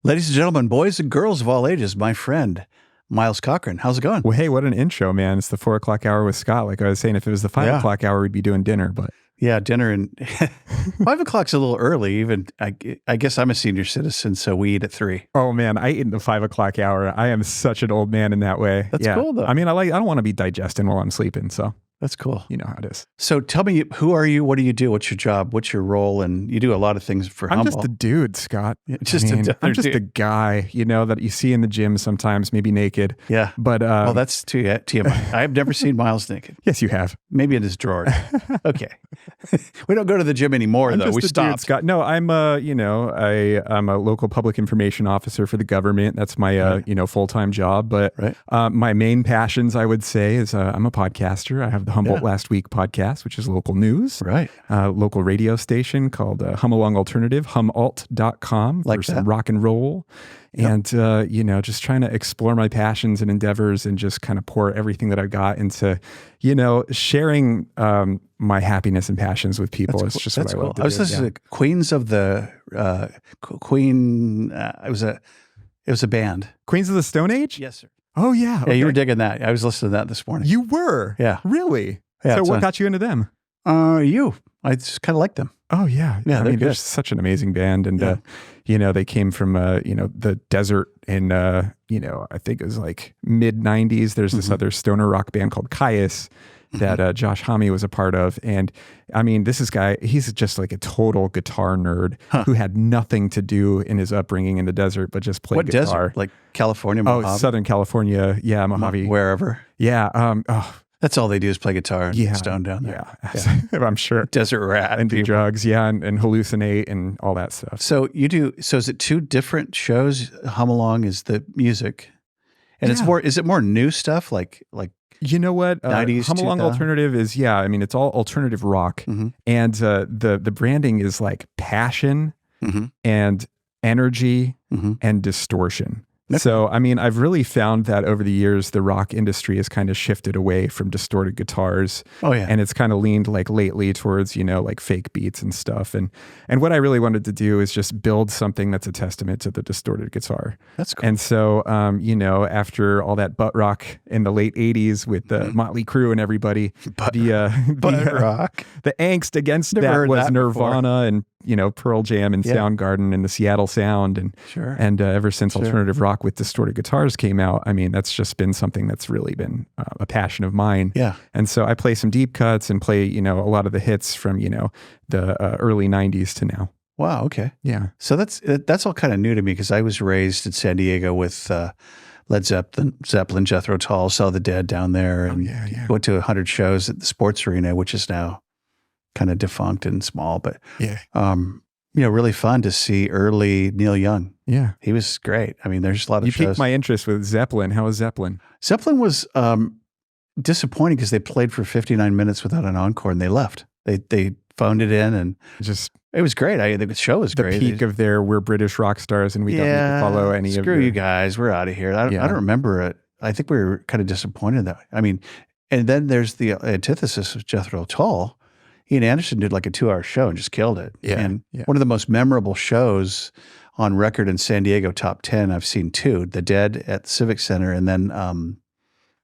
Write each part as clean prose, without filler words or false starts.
Ladies and gentlemen, boys and girls of all ages, my friend, Myles Cochran. How's it going? Well, hey, what an intro, man. It's the 4 o'clock hour with Scott. Like I was saying, if it was the 5 o'clock hour, we'd be doing dinner, but... Yeah, dinner and 5 o'clock's a little early. Even I guess I'm a senior citizen, so we eat at 3. Oh man, I eat in the 5 o'clock hour. I am such an old man in that way. That's cool though. I mean, I don't want to be digesting while I'm sleeping, so that's cool. You know how it is. So tell me, who are you? What do you do? What's your job? What's your role? And you do a lot of things for Humboldt. I'm just a dude, Scott. I'm just a guy, that you see in the gym sometimes, maybe naked. Yeah. But well, that's TMI. I've never seen Myles naked. Yes, you have. Maybe in his drawers. Okay. We don't go to the gym anymore, though. We stopped. Dude, Scott. No, I'm I'm a local public information officer for the government. That's my full-time job. But my main passions, I would say, is I'm a podcaster. I have the Humboldt Last podcast, which is local news. Right. Local radio station called Humboldt Alternative, humboldt.com for some rock and roll. Yep. And, just trying to explore my passions and endeavors and just kind of pour everything that I got into, sharing my happiness and passions with people. It's just what I love to do. I was listening to Queens of the Queen. It was a band. Queens of the Stone Age? Yes, sir. Oh, yeah. Okay. Yeah, you were digging that. I was listening to that this morning. You were? Yeah. Really? Yeah, so what got you into them? I just kind of like them. Oh, yeah. Yeah, they're such an amazing band. And, they came from, the desert in, I think it was like mid-90s. There's this other stoner rock band called Caius that Josh Homme was a part of. And, I mean, he's just like a total guitar nerd who had nothing to do in his upbringing in the desert, but just played guitar. What desert? Like California, Mojave? Oh, Southern California. Yeah, Mojave. Wherever. Yeah. That's all they do is play guitar and stone down there. Yeah. I'm sure. Desert rat. And do drugs, and hallucinate and all that stuff. So is it two different shows? Hum Along is the music. And is it more new stuff like you know what? 90s, Hum Along Alternative is, it's all alternative rock. Mm-hmm. And the branding is like passion and energy and distortion. Okay. So, I mean, I've really found that over the years, the rock industry has kind of shifted away from distorted guitars. Oh, yeah. And it's kind of leaned like lately towards, like fake beats and stuff. And what I really wanted to do is just build something that's a testament to the distorted guitar. That's cool. And so, after all that butt rock in the late 80s with the Motley Crue and everybody, the angst against that was Nirvana and, Pearl Jam and Soundgarden and the Seattle Sound. And ever since alternative rock with distorted guitars came out, I mean, that's just been something that's really been a passion of mine. Yeah. And so I play some deep cuts and play, a lot of the hits from, the early 90s to now. Wow. Okay. Yeah. So that's all kind of new to me because I was raised in San Diego with Led Zeppelin, Jethro Tull, Saw the Dead down there, and went to 100 shows at the Sports Arena, which is now kind of defunct and small, but really fun to see early Neil Young. Yeah. He was great. I mean, there's a lot of shows. You piqued my interest with Zeppelin. How was Zeppelin? Zeppelin was disappointing because they played for 59 minutes without an encore and they left. They phoned it in and it was great. The show was great. The peak of their we're British rock stars and we don't need to follow any of Screw you guys. We're out of here. I don't remember it. I think we were kind of disappointed that. I mean, and then there's the antithesis of Jethro Tull. Ian Anderson did like a 2-hour show and just killed it. Yeah. And one of the most memorable shows on record in San Diego top 10, I've seen 2, The Dead at the Civic Center and then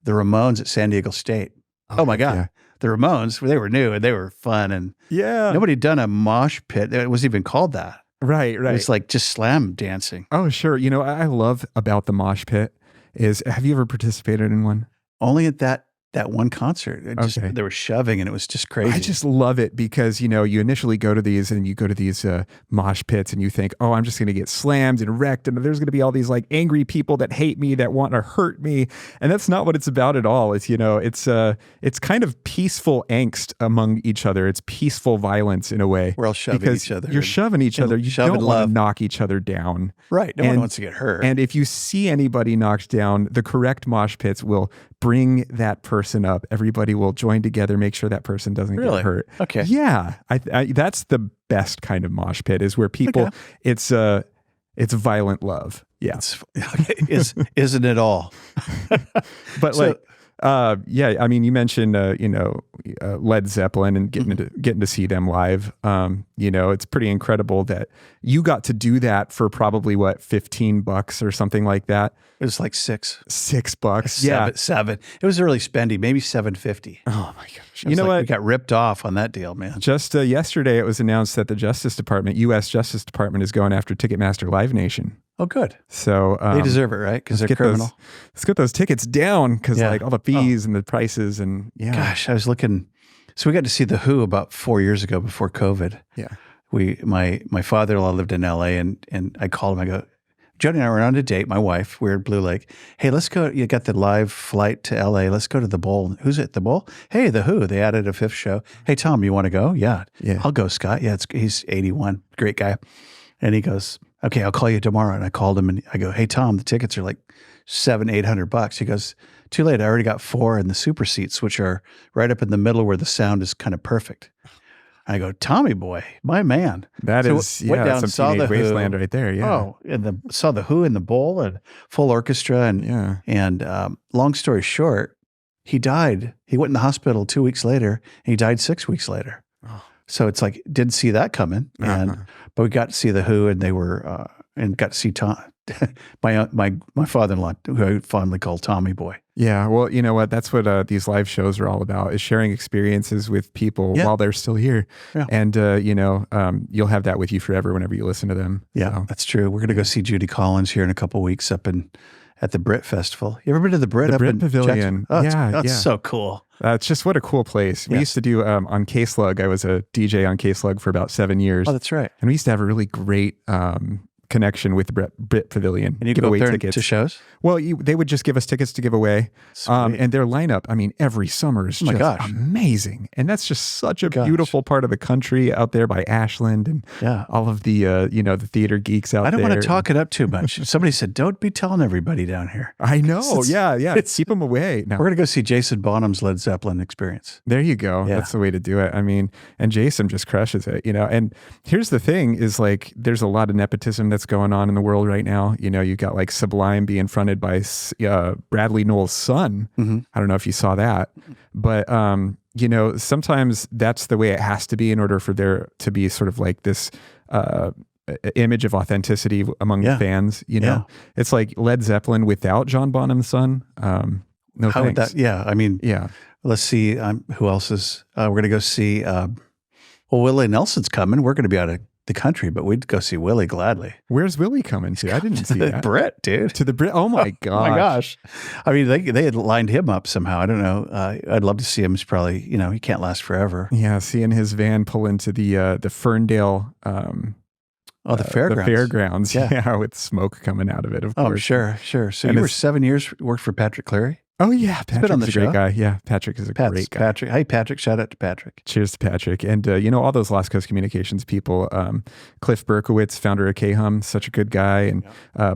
the Ramones at San Diego State. Oh my God. Yeah. The Ramones, they were new and they were fun. And nobody had done a mosh pit. It wasn't even called that. Right. It was like just slam dancing. Oh, sure. I love about the mosh pit is, have you ever participated in one? Only at that one concert. They were shoving and it was just crazy. I just love it because, you initially go to these and you go to these mosh pits and you think, oh, I'm just going to get slammed and wrecked. And there's going to be all these like angry people that hate me, that want to hurt me. And that's not what it's about at all. It's, it's kind of peaceful angst among each other. It's peaceful violence in a way. We're all shoving each other. You're shoving each other. You don't want to knock each other down. Right. No one wants to get hurt. And if you see anybody knocked down, the correct mosh pits will bring that person up. Everybody will join together, make sure that person doesn't get hurt. Okay. Yeah. I that's the best kind of mosh pit is where people, it's violent love. Yeah. Isn't it all? But Yeah, I mean, you mentioned Led Zeppelin and getting to see them live. It's pretty incredible that you got to do that for probably what, $15 or something like that. It was like $6. $6. Yeah, seven. It was really spendy, maybe $7.50. Oh my gosh! You know what? We got ripped off on that deal, man. Just yesterday, it was announced that the U.S. Justice Department is going after Ticketmaster Live Nation. Oh, good. So they deserve it, right? Because they're criminal. Let's get those tickets down because like all the fees and the prices and Gosh, I was looking. So we got to see The Who about 4 years ago before COVID. Yeah. My father-in-law lived in L.A. and I called him. I go, Jody and I were on a date. My wife, we're in Blue Lake. Hey, let's go. You got the live flight to L.A. Let's go to the Bowl. Who's it? The Bowl? Hey, The Who. They added a 5th show. Hey, Tom, you want to go? Yeah. I'll go, Scott. Yeah, he's 81. Great guy. And he goes, okay, I'll call you tomorrow. And I called him and I go, hey, Tom, the tickets are like $700-800. He goes, too late. I already got 4 in the super seats, which are right up in the middle where the sound is kind of perfect. I go, Tommy boy, my man. Went down, some teenage wasteland right there. Yeah. Oh, and saw The Who in the Bowl and full orchestra. And long story short, he died. He went in the hospital 2 weeks later and he died 6 weeks later. Oh. So it's like, didn't see that coming. But we got to see The Who and they were, and got to see Tom, my father-in-law, who I fondly call Tommy boy. Yeah, well, you know what? That's what these live shows are all about, is sharing experiences with people while they're still here. Yeah. And, you'll have that with you forever whenever you listen to them. Yeah, so. That's true. We're going to go see Judy Collins here in a couple of weeks up at the Brit Festival. You ever been to the Brit? The Brit Pavilion. Oh, that's so cool. It's just what a cool place. We used to do on K-Slug. I was a DJ on K-Slug for about 7 years. Oh, that's right. And we used to have a really great connection with the Brit Pavilion. And you give away tickets to shows? Well, they would just give us tickets to give away. And their lineup, I mean, every summer is just amazing. And that's just such a beautiful part of the country out there by Ashland and all of the, the theater geeks out there. I don't want to talk it up too much. Somebody said, don't be telling everybody down here. I know. Yeah. Keep them away. No. We're going to go see Jason Bonham's Led Zeppelin experience. There you go. Yeah. That's the way to do it. I mean, and Jason just crushes it, And here's the thing is like, there's a lot of nepotism that's going on in the world right now. You got like Sublime being fronted by Bradley Nowell's son. Mm-hmm. I don't know if you saw that, but sometimes that's the way it has to be in order for there to be sort of like this image of authenticity among fans. It's like Led Zeppelin without John Bonham's son. No, how would that? Yeah, I mean, Let's see. Who else is? We're going to go see. Willie Nelson's coming. We're going to be out of the country, but we'd go see Willie gladly. Where's Willie coming to? I didn't see that. Brit, dude. To the Brit. Oh my gosh. Oh my gosh. I mean, they had lined him up somehow. I don't know. I'd love to see him. He's probably, he can't last forever. Yeah, seeing his van pull into the Ferndale. The fairgrounds. The fairgrounds. Yeah, with smoke coming out of it. Of course. Sure. So you were 7 years worked for Patrick Cleary. Oh yeah, Patrick's a great guy. Yeah, Patrick is a great guy. Patrick, hey Patrick, shout out to Patrick. Cheers to Patrick, and all those Last Coast Communications people. Cliff Berkowitz, founder of KHum, such a good guy, and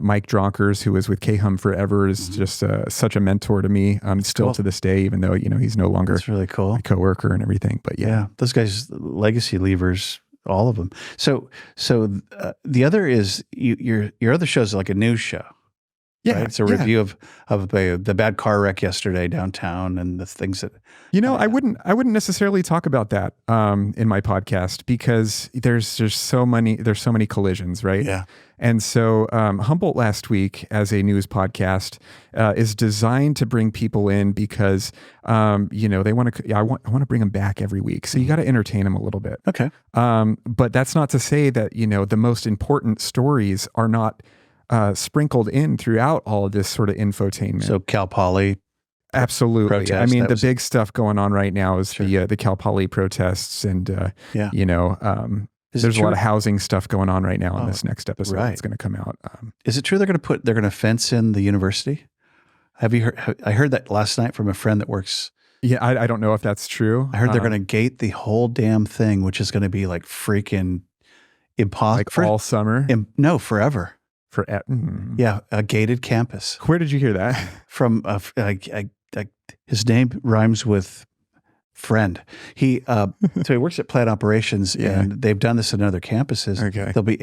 Mike Dronkers, who was with KHum forever, is just such a mentor to me. Still to this day, even though he's no longer that's really cool, a coworker and everything. But yeah, those guys, legacy leavers. All of them. So the other is your other show is like a news show. Yeah, right? It's a review of the bad car wreck yesterday downtown and the things that I wouldn't necessarily talk about that in my podcast because there's so many collisions, right? Yeah. And so Humboldt Last Week as a news podcast is designed to bring people in because they want to. I want to bring them back every week, so you got to entertain them a little bit. Okay. But that's not to say that the most important stories are not sprinkled in throughout all of this sort of infotainment. So Cal Poly. Absolutely. Protest, I mean, the big stuff going on right now is the Cal Poly protests and, there's a lot of housing stuff going on right now in this next episode that's going to come out. Is it true they're going to fence in the university? Have you heard? I heard that last night from a friend that works. Yeah, I don't know if that's true. I heard they're going to gate the whole damn thing, which is going to be like freaking impossible. Like all summer? No, forever. Yeah, a gated campus. Where did you hear that? From his name rhymes with friend. He works at Plant Operations, and they've done this at other campuses. Okay, there'll be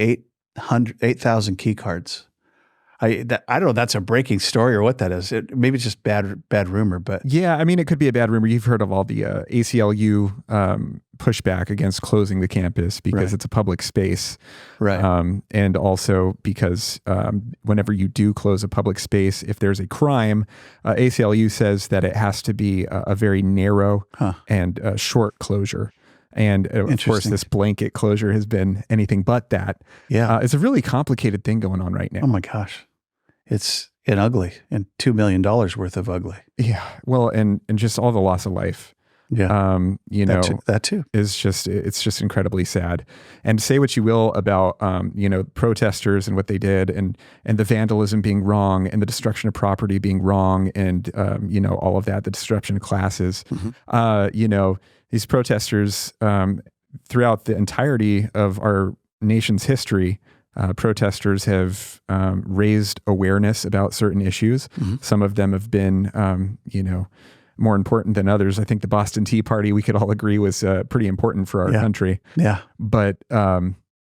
8,000 key cards. I don't know if that's a breaking story or what that is. Maybe it's just bad rumor, but yeah, I mean, it could be a bad rumor. You've heard of all the ACLU pushback against closing the campus because it's a public space, right? And also because whenever you do close a public space, if there's a crime, ACLU says that it has to be a very narrow and short closure. And of course, this blanket closure has been anything but that. Yeah. It's a really complicated thing going on right now. Oh my gosh. It's ugly, and $2 million worth of ugly. Yeah. Well, and just all the loss of life. Yeah. That too is it's just incredibly sad. And say what you will about, protesters and what they did and the vandalism being wrong and the destruction of property being wrong and, all of that, the disruption of classes, these protesters, throughout the entirety of our nation's history, protesters have raised awareness about certain issues. Some of them have been, more important than others. I think the Boston Tea Party, we could all agree, was pretty important for our country. Yeah. But I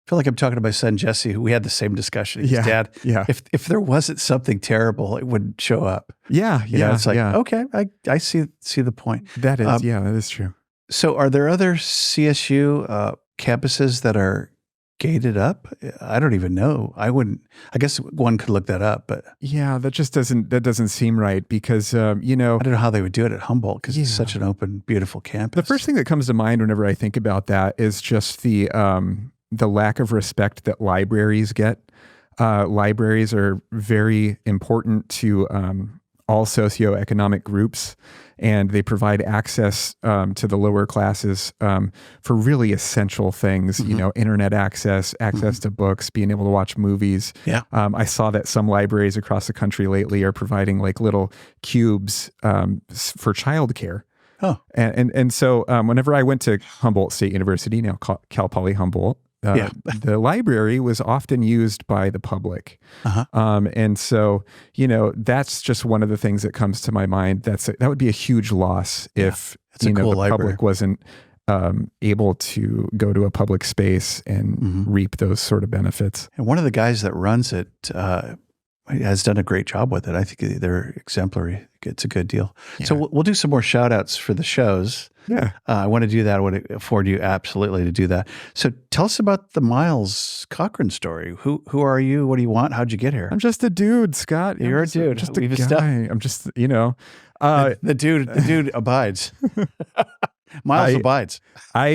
feel like I'm talking to my son, Jesse, who we had the same discussion. His dad, if there wasn't something terrible, it wouldn't show up. Yeah. It's like, okay, I see the point. That is, that is true. So are there other CSU campuses that are gated up? I don't even know. I guess one could look that up, but yeah, that doesn't seem right because, I don't know how they would do it at Humboldt because it's such an open, beautiful campus. The first thing that comes to mind whenever I think about that is just the lack of respect that libraries get. Libraries are very important to all socioeconomic groups, and they provide access to the lower classes for really essential things, internet access to books, being able to watch movies. Yeah. I saw that some libraries across the country lately are providing like little cubes for childcare. Oh. And so whenever I went to Humboldt State University, now Cal Poly Humboldt, the library was often used by the public. And so, that's just one of the things that comes to my mind. That would be a huge loss if the public wasn't able to go to a public space and reap those sort of benefits. And one of the guys that runs it has done a great job with it. I think they're exemplary. It's a good deal. Yeah. So we'll do some more shout outs for the shows. Yeah. I want to do that. I want to afford you absolutely to do that. So tell us about the Myles Cochran story. Who are you? What do you want? How'd you get here? I'm just a dude, Scott. You're a dude. Just a guy. I'm just, the dude abides. Myles abides. High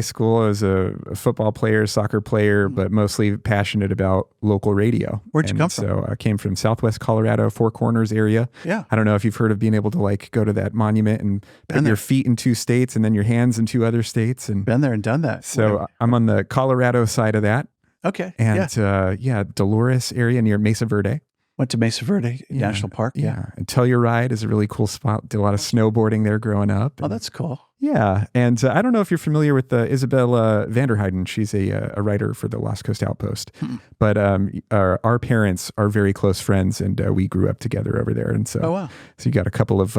school, I was a football player, soccer player, but mostly passionate about local radio. Where'd you come from? So I came from Southwest Colorado, Four Corners area. Yeah. I don't know if you've heard of being able to go to that monument and put your feet in 2 states and then your hands in 2 other states. And been there and done that. So I'm on the Colorado side of that. Okay. And Dolores area near Mesa Verde. Went to Mesa Verde National Park. Yeah. And Telluride is a really cool spot. Did a lot of snowboarding there growing up. Oh, that's cool. Yeah. And I don't know if you're familiar with Isabella Vanderheiden. She's a writer for the Lost Coast Outpost. But our parents are very close friends, and we grew up together over there. And so, so you got a couple of,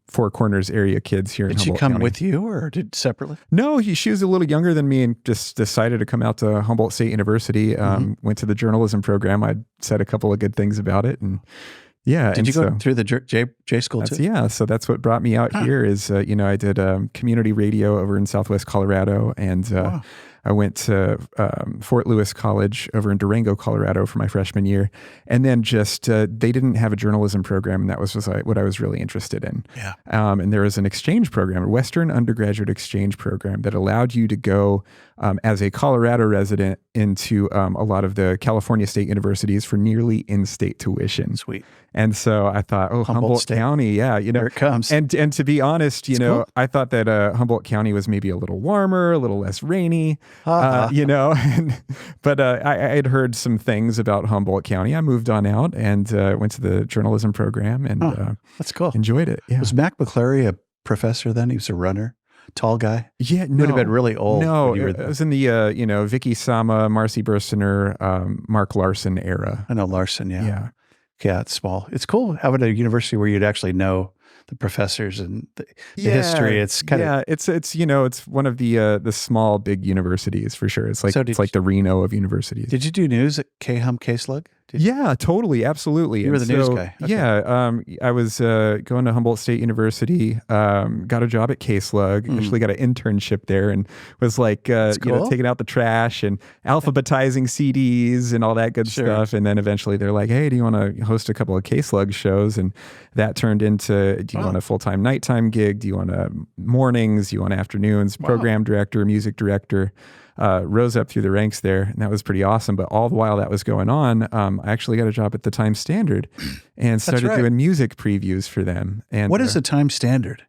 Four Corners area kids here in Humboldt Did she come County. with you or separately? No, she was a little younger than me and just decided to come out to Humboldt State University. Went to the journalism program. I'd said a couple of good things about it. And yeah. Did you go through the J school too? Yeah. So that's what brought me out here is, I did community radio over in Southwest Colorado, and I went to Fort Lewis College over in Durango, Colorado for my freshman year. And then just, they didn't have a journalism program, and that was what I was really interested in. Yeah. And there was an exchange program, a Western undergraduate exchange program that allowed you to go as a Colorado resident into a lot of the California state universities for nearly in-state tuition. Sweet. And so I thought, Humboldt County, here it comes. And to be honest, cool. I thought that Humboldt County was maybe a little warmer, a little less rainy, but I had heard some things about Humboldt County. I moved on out and went to the journalism program, and that's cool. Enjoyed it. Yeah. Was Mac McClary a professor then? He was a runner. Tall guy? Yeah, no. Would have been really old. No, it was in the, Vicky Sama, Marcy Burstiner, Mark Larson era. I know Larson, yeah. Yeah, it's small. It's cool having a university where you'd actually know the professors and the history. It's kind of it's one of the small big universities for sure. It's like the Reno of universities. Did you do news at K-Slug? Yeah, totally, absolutely. You were the news guy. Okay. Yeah, I was going to Humboldt State University. Got a job at K-Slug. Actually, got an internship there, and was like, taking out the trash and alphabetizing CDs and all that good stuff. And then eventually, they're like, "Hey, do you want to host a couple of K-Slug shows?" And that turned into, "Do you want a full-time nighttime gig? Do you want mornings? Do you want afternoons?" Program director, music director. Rose up through the ranks there, and that was pretty awesome. But all the while that was going on, I actually got a job at the Times-Standard and started doing music previews for them. And what is the Times-Standard?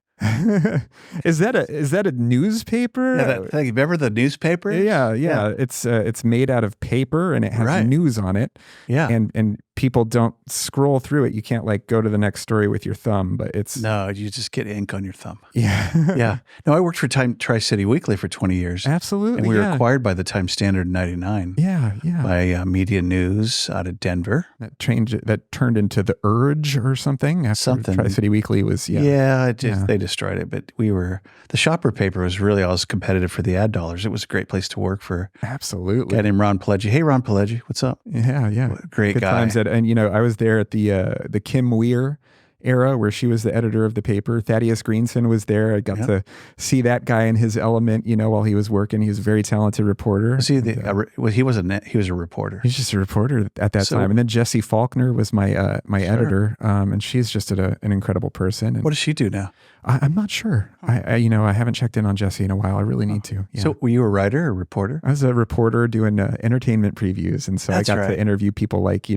Is that a newspaper? Yeah, remember the newspaper? Yeah. It's made out of paper and it has news on it. Yeah, and people don't scroll through it. You can't like go to the next story with your thumb, but you just get ink on your thumb. Yeah. Yeah. No, I worked for Tri-City Weekly for 20 years. Absolutely. And we were acquired by the Times-Standard in 99. Yeah. By Media News out of Denver. That turned into The Urge or something. Tri-City Weekly was, they destroyed it. But the shopper paper was really always competitive for the ad dollars. It was a great place to work for. Absolutely. A guy named Ron Pileggi. Hey, Ron Pileggi, what's up? Yeah. Great Good guy. Times and I was there at the Kim Weir era where she was the editor of the paper. Thaddeus Greenson was there. I got to see that guy in his element, while he was working. He was a very talented reporter. Was he he was a reporter. He's just a reporter at that time. And then Jessie Faulkner was my editor. And she's just an incredible person. And what does she do now? I'm not sure. I haven't checked in on Jessie in a while. I really need to. Yeah. So were you a writer or a reporter? I was a reporter doing entertainment previews. And so I got to interview people like,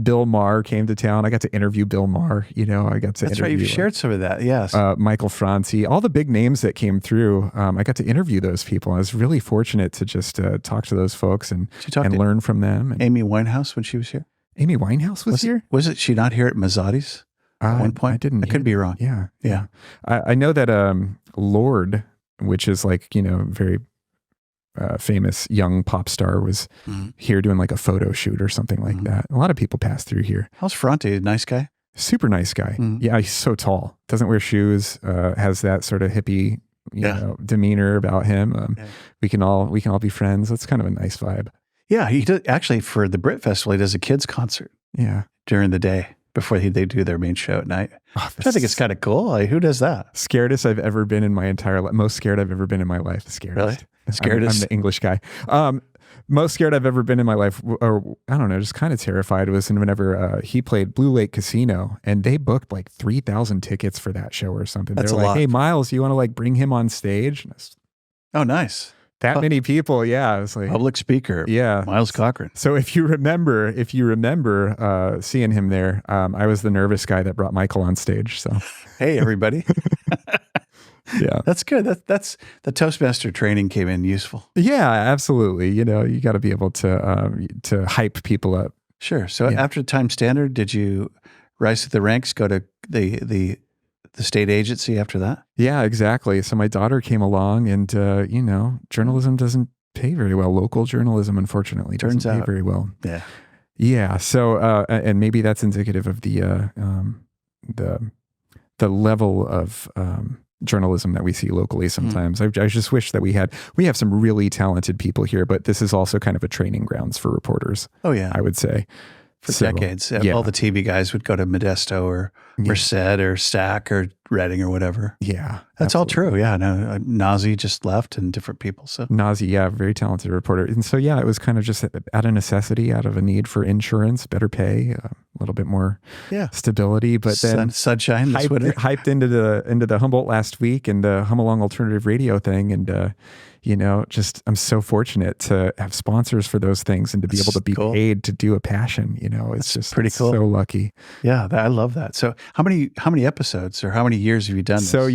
Bill Maher came to town. I got to interview Bill Maher, I got to interview. Right. You've shared some of that. Yes. Michael Franzi, all the big names that came through. I got to interview those people. I was really fortunate to just talk to those folks and learn from them. And Amy Winehouse when she was here? Amy Winehouse was here? Was she not here at Mazzotti's? At one point? I didn't. I could be wrong. Yeah. I know that Lorde, which is like, very famous young pop star, was here doing like a photo shoot or something like that. A lot of people pass through here. How's Fronte? Nice guy? Super nice guy. Yeah, he's so tall. Doesn't wear shoes. Has that sort of hippie, demeanor about him. We can all be friends. That's kind of a nice vibe. Yeah, he does, actually for the Brit Festival. He does a kids concert. Yeah, during the day. Before they do their main show at night. Which I think it's kind of cool. Like, who does that? Scaredest I've ever been in my entire life. Most scared I've ever been in my life. Scaredest. Really? Scaredest? I'm the English guy. Most scared I've ever been in my life, or I don't know, just kind of terrified, was whenever he played Blue Lake Casino, and they booked like 3,000 tickets for that show or something. That's They're a like, lot. "Hey, Myles, you want to like bring him on stage?" Oh, nice. That many people, yeah. I was like, public speaker, Myles Cochran. So if you remember seeing him there, I was the nervous guy that brought Michael on stage. So hey, everybody. Yeah, that's good. That's the Toastmaster training came in useful. Yeah, absolutely. You got to be able to hype people up. Sure. So after Times-Standard, did you rise to the ranks? Go to the state agency after that? Yeah, exactly. So my daughter came along and, journalism doesn't pay very well. Local journalism, unfortunately, doesn't pay very well. Yeah. Yeah. So, and maybe that's indicative of the level of journalism that we see locally sometimes. I just wish that we have some really talented people here, but this is also kind of a training grounds for reporters. Oh, yeah. I would say. For decades. All the TV guys would go to Modesto or Merced or Stack or Reading or whatever. Yeah. That's all true. Yeah. No, Nazi just left and different people. So Nazi, very talented reporter. And so, it was kind of just out of necessity, out of a need for insurance, better pay, a little bit more stability. But then sunshine, hyped into the Humboldt Last Week and the Hum Along Alternative Radio thing. And, I'm so fortunate to have sponsors for those things and to be able to be paid to do a passion. It's just pretty cool. So lucky. Yeah, I love that. So how many episodes or how many years have you done this? So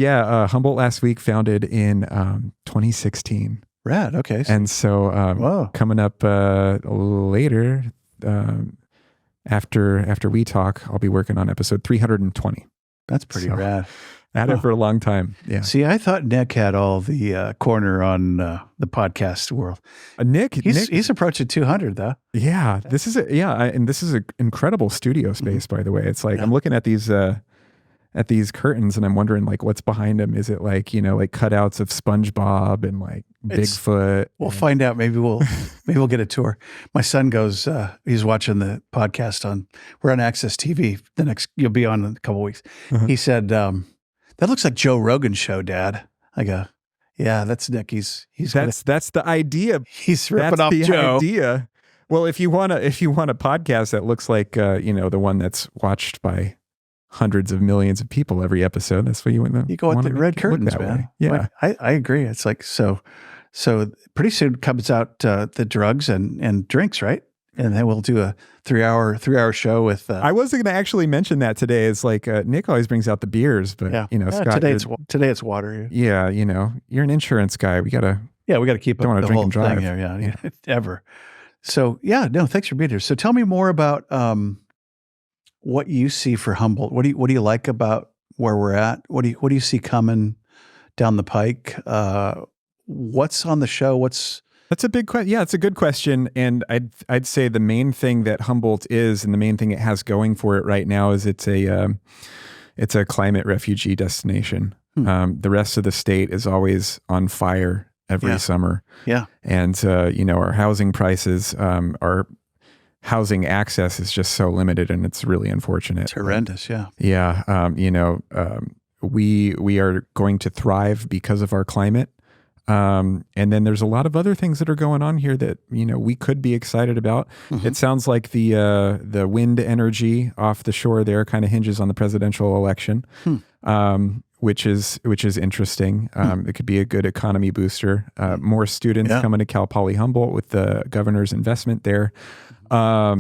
Humboldt Last Week founded in 2016. Rad. Okay. And so coming up later, after we talk, I'll be working on episode 320. That's pretty rad. Had it for a long time. Yeah. See, I thought Nick had all the corner on the podcast world. Nick, he's approaching 200 though. Yeah. This is and this is an incredible studio space, by the way. It's like I'm looking at these at these curtains, and I'm wondering like what's behind them. Is it like, like cutouts of SpongeBob and like Bigfoot? We'll find out. Maybe we'll get a tour. My son goes, he's watching the podcast we're on Access TV. You'll be on in a couple of weeks. Uh-huh. He said, that looks like Joe Rogan's show, Dad. I go, yeah, that's Nick. That's the idea. He's ripping off Joe. Idea. Well, if you want a podcast that looks like, the one that's watched by hundreds of millions of people every episode, that's what you want. You go with the red curtains, man. Way. Yeah, I agree. It's like so pretty soon comes out the drugs and drinks, right? And then we'll do a 3-hour show with. I wasn't going to actually mention that today. It's like Nick always brings out the beers, but Scott, today it's water. Yeah, you're an insurance guy. We gotta keep don't up the whole and drive. Thing here. Yeah, ever. So thanks for being here. So tell me more about what you see for Humboldt. What do you like about where we're at? What do you see coming down the pike? What's on the show? That's a big question. Yeah, it's a good question. And I'd say the main thing that Humboldt is, and the main thing it has going for it right now, is it's a climate refugee destination. The rest of the state is always on fire every summer. Yeah. And, our housing prices, our housing access is just so limited, and it's really unfortunate. It's horrendous. Yeah. Yeah. We are going to thrive because of our climate. And then there's a lot of other things that are going on here that, we could be excited about. Mm-hmm. It sounds like the wind energy off the shore there kind of hinges on the presidential election, which is interesting. It could be a good economy booster. More students coming to Cal Poly Humboldt with the governor's investment there. The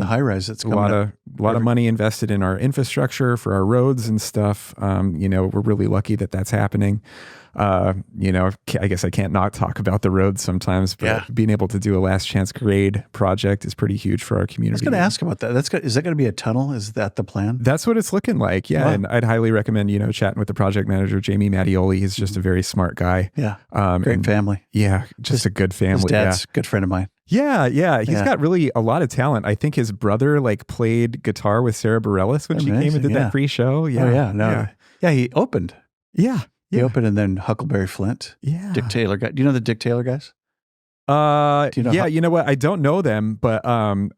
high rise that's coming a lot of money invested in our infrastructure for our roads and stuff. We're really lucky that that's happening. I guess I can't not talk about the roads sometimes, but being able to do a last chance grade project is pretty huge for our community. I was going to ask about that. Is that going to be a tunnel? Is that the plan? That's what it's looking like. Yeah. Wow. And I'd highly recommend, chatting with the project manager, Jamie Mattioli. He's just a very smart guy. Yeah. Great family. Yeah. Just a good family. His dad's a good friend of mine. Yeah. He's got really a lot of talent. I think his brother played guitar with Sarah Bareilles when she came and did that free show. Yeah. Oh, yeah. No. Yeah. He opened. Yeah. He opened, and then Huckleberry Flint. Yeah. Dick Taylor guy. Do you know the Dick Taylor guys? You know what? I don't know them, but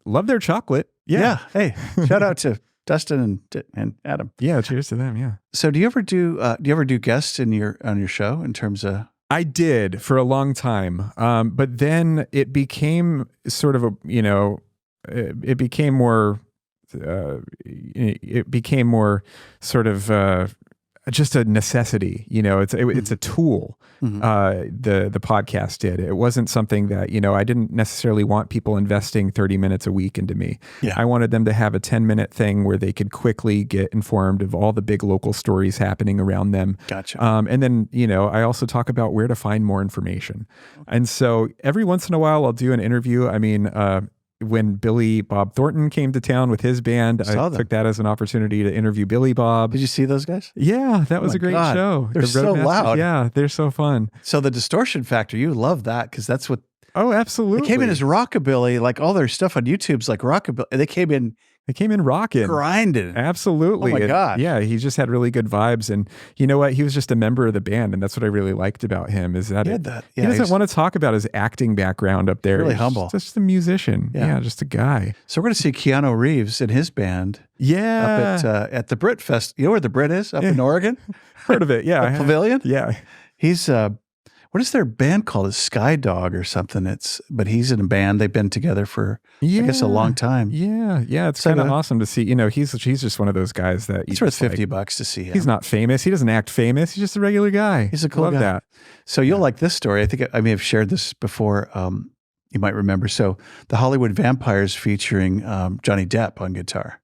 love their chocolate. Yeah. Hey, shout out to Dustin and Adam. Yeah. Cheers to them. Yeah. So do you ever do guests on your show in terms of? I did for a long time. But then it became sort of it became more sort of, just a necessity, it's a tool. Mm-hmm. The podcast did. It wasn't something that, I didn't necessarily want people investing 30 minutes a week into me. Yeah. I wanted them to have a 10-minute thing where they could quickly get informed of all the big local stories happening around them. Gotcha. And then, I also talk about where to find more information. Okay. And so every once in a while I'll do an interview. I mean, when Billy Bob Thornton came to town with his band, I took that as an opportunity to interview Billy Bob. Did you see those guys? Yeah, that was a great show. They're so loud. Yeah, they're so fun. So the distortion factor, you love that because that's what. Oh, absolutely. They came in as rockabilly, like all their stuff on YouTube's like rockabilly. They came in rocking. Grinding. Absolutely. Oh my God. Yeah, he just had really good vibes. And you know what? He was just a member of the band. And that's what I really liked about him is that he doesn't want to talk about his acting background up there. Really humble. He's just a musician. Yeah, just a guy. So we're going to see Keanu Reeves and his band. Yeah. Up at the Brit Fest. You know where the Brit is? Up in Oregon? Heard of it. Yeah. The Pavilion? Yeah. He's what is their band called? It's Sky Dog or something. But he's in a band. They've been together for I guess a long time. Yeah. It's kind of awesome to see. He's just one of those guys that it's worth $50 to see him. He's not famous. He doesn't act famous. He's just a regular guy. He's a cool guy. Love that. So you'll like this story. I think I may have shared this before. You might remember. So the Hollywood Vampires featuring Johnny Depp on guitar.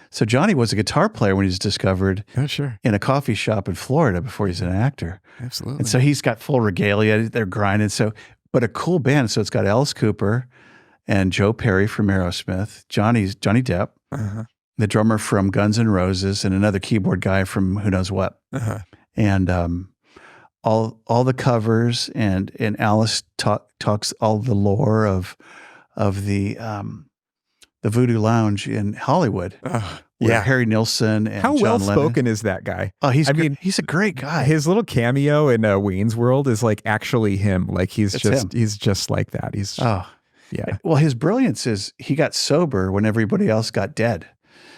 So Johnny was a guitar player when he was discovered in a coffee shop in Florida before he's an actor. Absolutely. And so he's got full regalia. They're grinding. But a cool band. So it's got Alice Cooper and Joe Perry from Aerosmith, Johnny Depp, the drummer from Guns N' Roses, and another keyboard guy from who knows what. And all the covers and Alice talks all the lore of the Voodoo Lounge in Hollywood, where Harry Nilsson and How John well Lennon. spoken is that guy? Oh, he's a great guy. His little cameo in Wayne's World is like actually him. Like he's just like that. Yeah. Well, his brilliance is he got sober when everybody else got dead.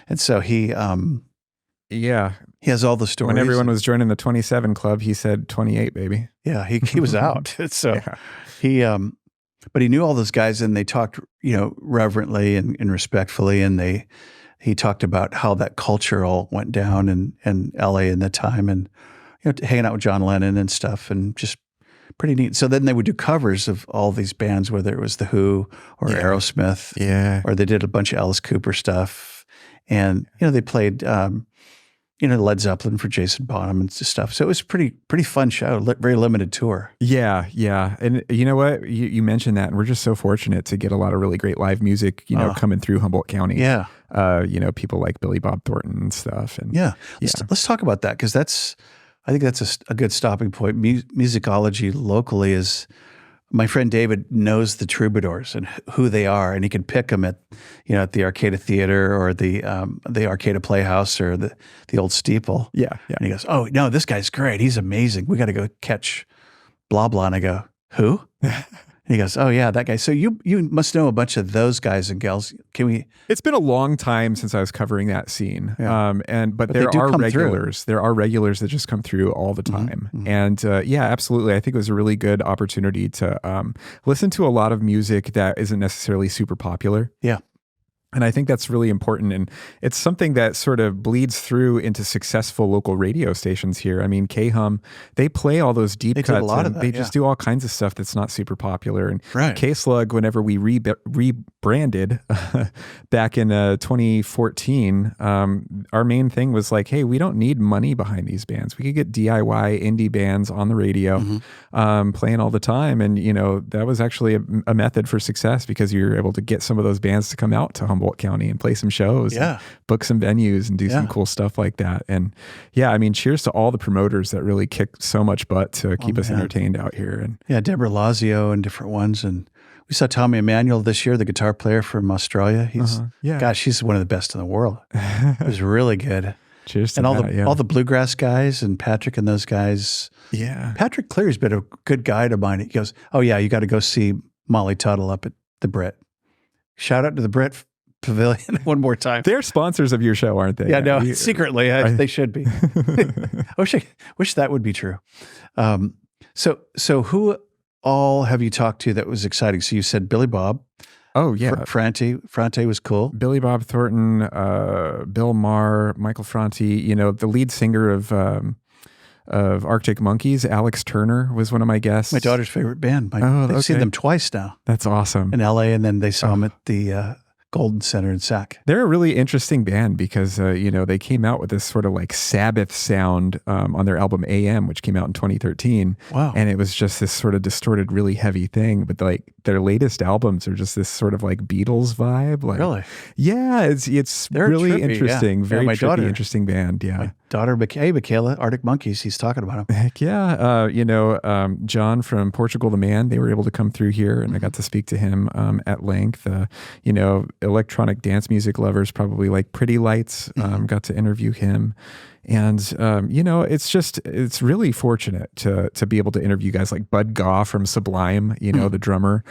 And so he has all the stories. When everyone was joining the 27 club, he said 28, baby. Yeah, he was out. So but he knew all those guys, and they talked, reverently and respectfully, and he talked about how that culture all went down in LA in the time, and hanging out with John Lennon and stuff, and just pretty neat. So then they would do covers of all these bands, whether it was The Who or Aerosmith, or they did a bunch of Alice Cooper stuff, and they played Led Zeppelin for Jason Bonham and stuff. So it was pretty fun show, very limited tour. Yeah. And you know what? You mentioned that, and we're just so fortunate to get a lot of really great live music, coming through Humboldt County. Yeah. People like Billy Bob Thornton and stuff. And let's talk about that, because I think that's a good stopping point. Musicology locally is. My friend David knows the troubadours and who they are, and he can pick them at the Arcata Theater or the Arcata Playhouse or the old Steeple. Yeah. And he goes, "Oh no, this guy's great. He's amazing. We got to go catch blah blah." And I go, "Who?" And he goes, "Oh yeah, that guy." So you must know a bunch of those guys and gals. Can we? It's been a long time since I was covering that scene. Yeah. But there are regulars. There are regulars that just come through all the time. Mm-hmm. And absolutely. I think it was a really good opportunity to listen to a lot of music that isn't necessarily super popular. Yeah. And I think that's really important. And it's something that sort of bleeds through into successful local radio stations here. I mean, K-Hum, they play all those deep cuts. They just do all kinds of stuff that's not super popular. And K-Slug, whenever we rebranded back in 2014, our main thing was like, hey, we don't need money behind these bands. We could get DIY indie bands on the radio playing all the time. And, that was actually a method for success, because you're able to get some of those bands to come out to Humboldt County and play some shows, and book some venues and do some cool stuff like that. And cheers to all the promoters that really kick so much butt to keep us entertained out here. And Deborah Lazio and different ones. And we saw Tommy Emmanuel this year, the guitar player from Australia. He's he's one of the best in the world. It was really good. Cheers to all the bluegrass guys and Patrick and those guys. Yeah. Patrick Cleary's been a good guide of mine. He goes, "Oh yeah, you got to go see Molly Tuttle up at the Brit." Shout out to the Brit Pavilion one more time. They're sponsors of your show, aren't they? Yeah, no, secretly they should be. I wish that would be true. So who all have you talked to that was exciting? So you said Billy Bob. Oh yeah, Franti was cool. Billy Bob Thornton, Bill Maher, Michael Franti. The lead singer of Arctic Monkeys, Alex Turner, was one of my guests. My daughter's favorite band. They've seen them twice now. That's awesome. In LA, and then they saw them at the Golden Center in Sac. They're a really interesting band because, they came out with this sort of like Sabbath sound on their album AM, which came out in 2013. Wow. And it was just this sort of distorted, really heavy thing. But like their latest albums are just this sort of like Beatles vibe. Like, really? Yeah, it's really trippy, interesting. Very my trippy, daughter, interesting band. Yeah. My daughter, Michaela, Arctic Monkeys, he's talking about them. Heck yeah. John from Portugal the Man, they were able to come through here, and I got to speak to him at length. Electronic dance music lovers probably like Pretty Lights, got to interview him. And, it's really fortunate to be able to interview guys like Bud Gaw from Sublime, the drummer.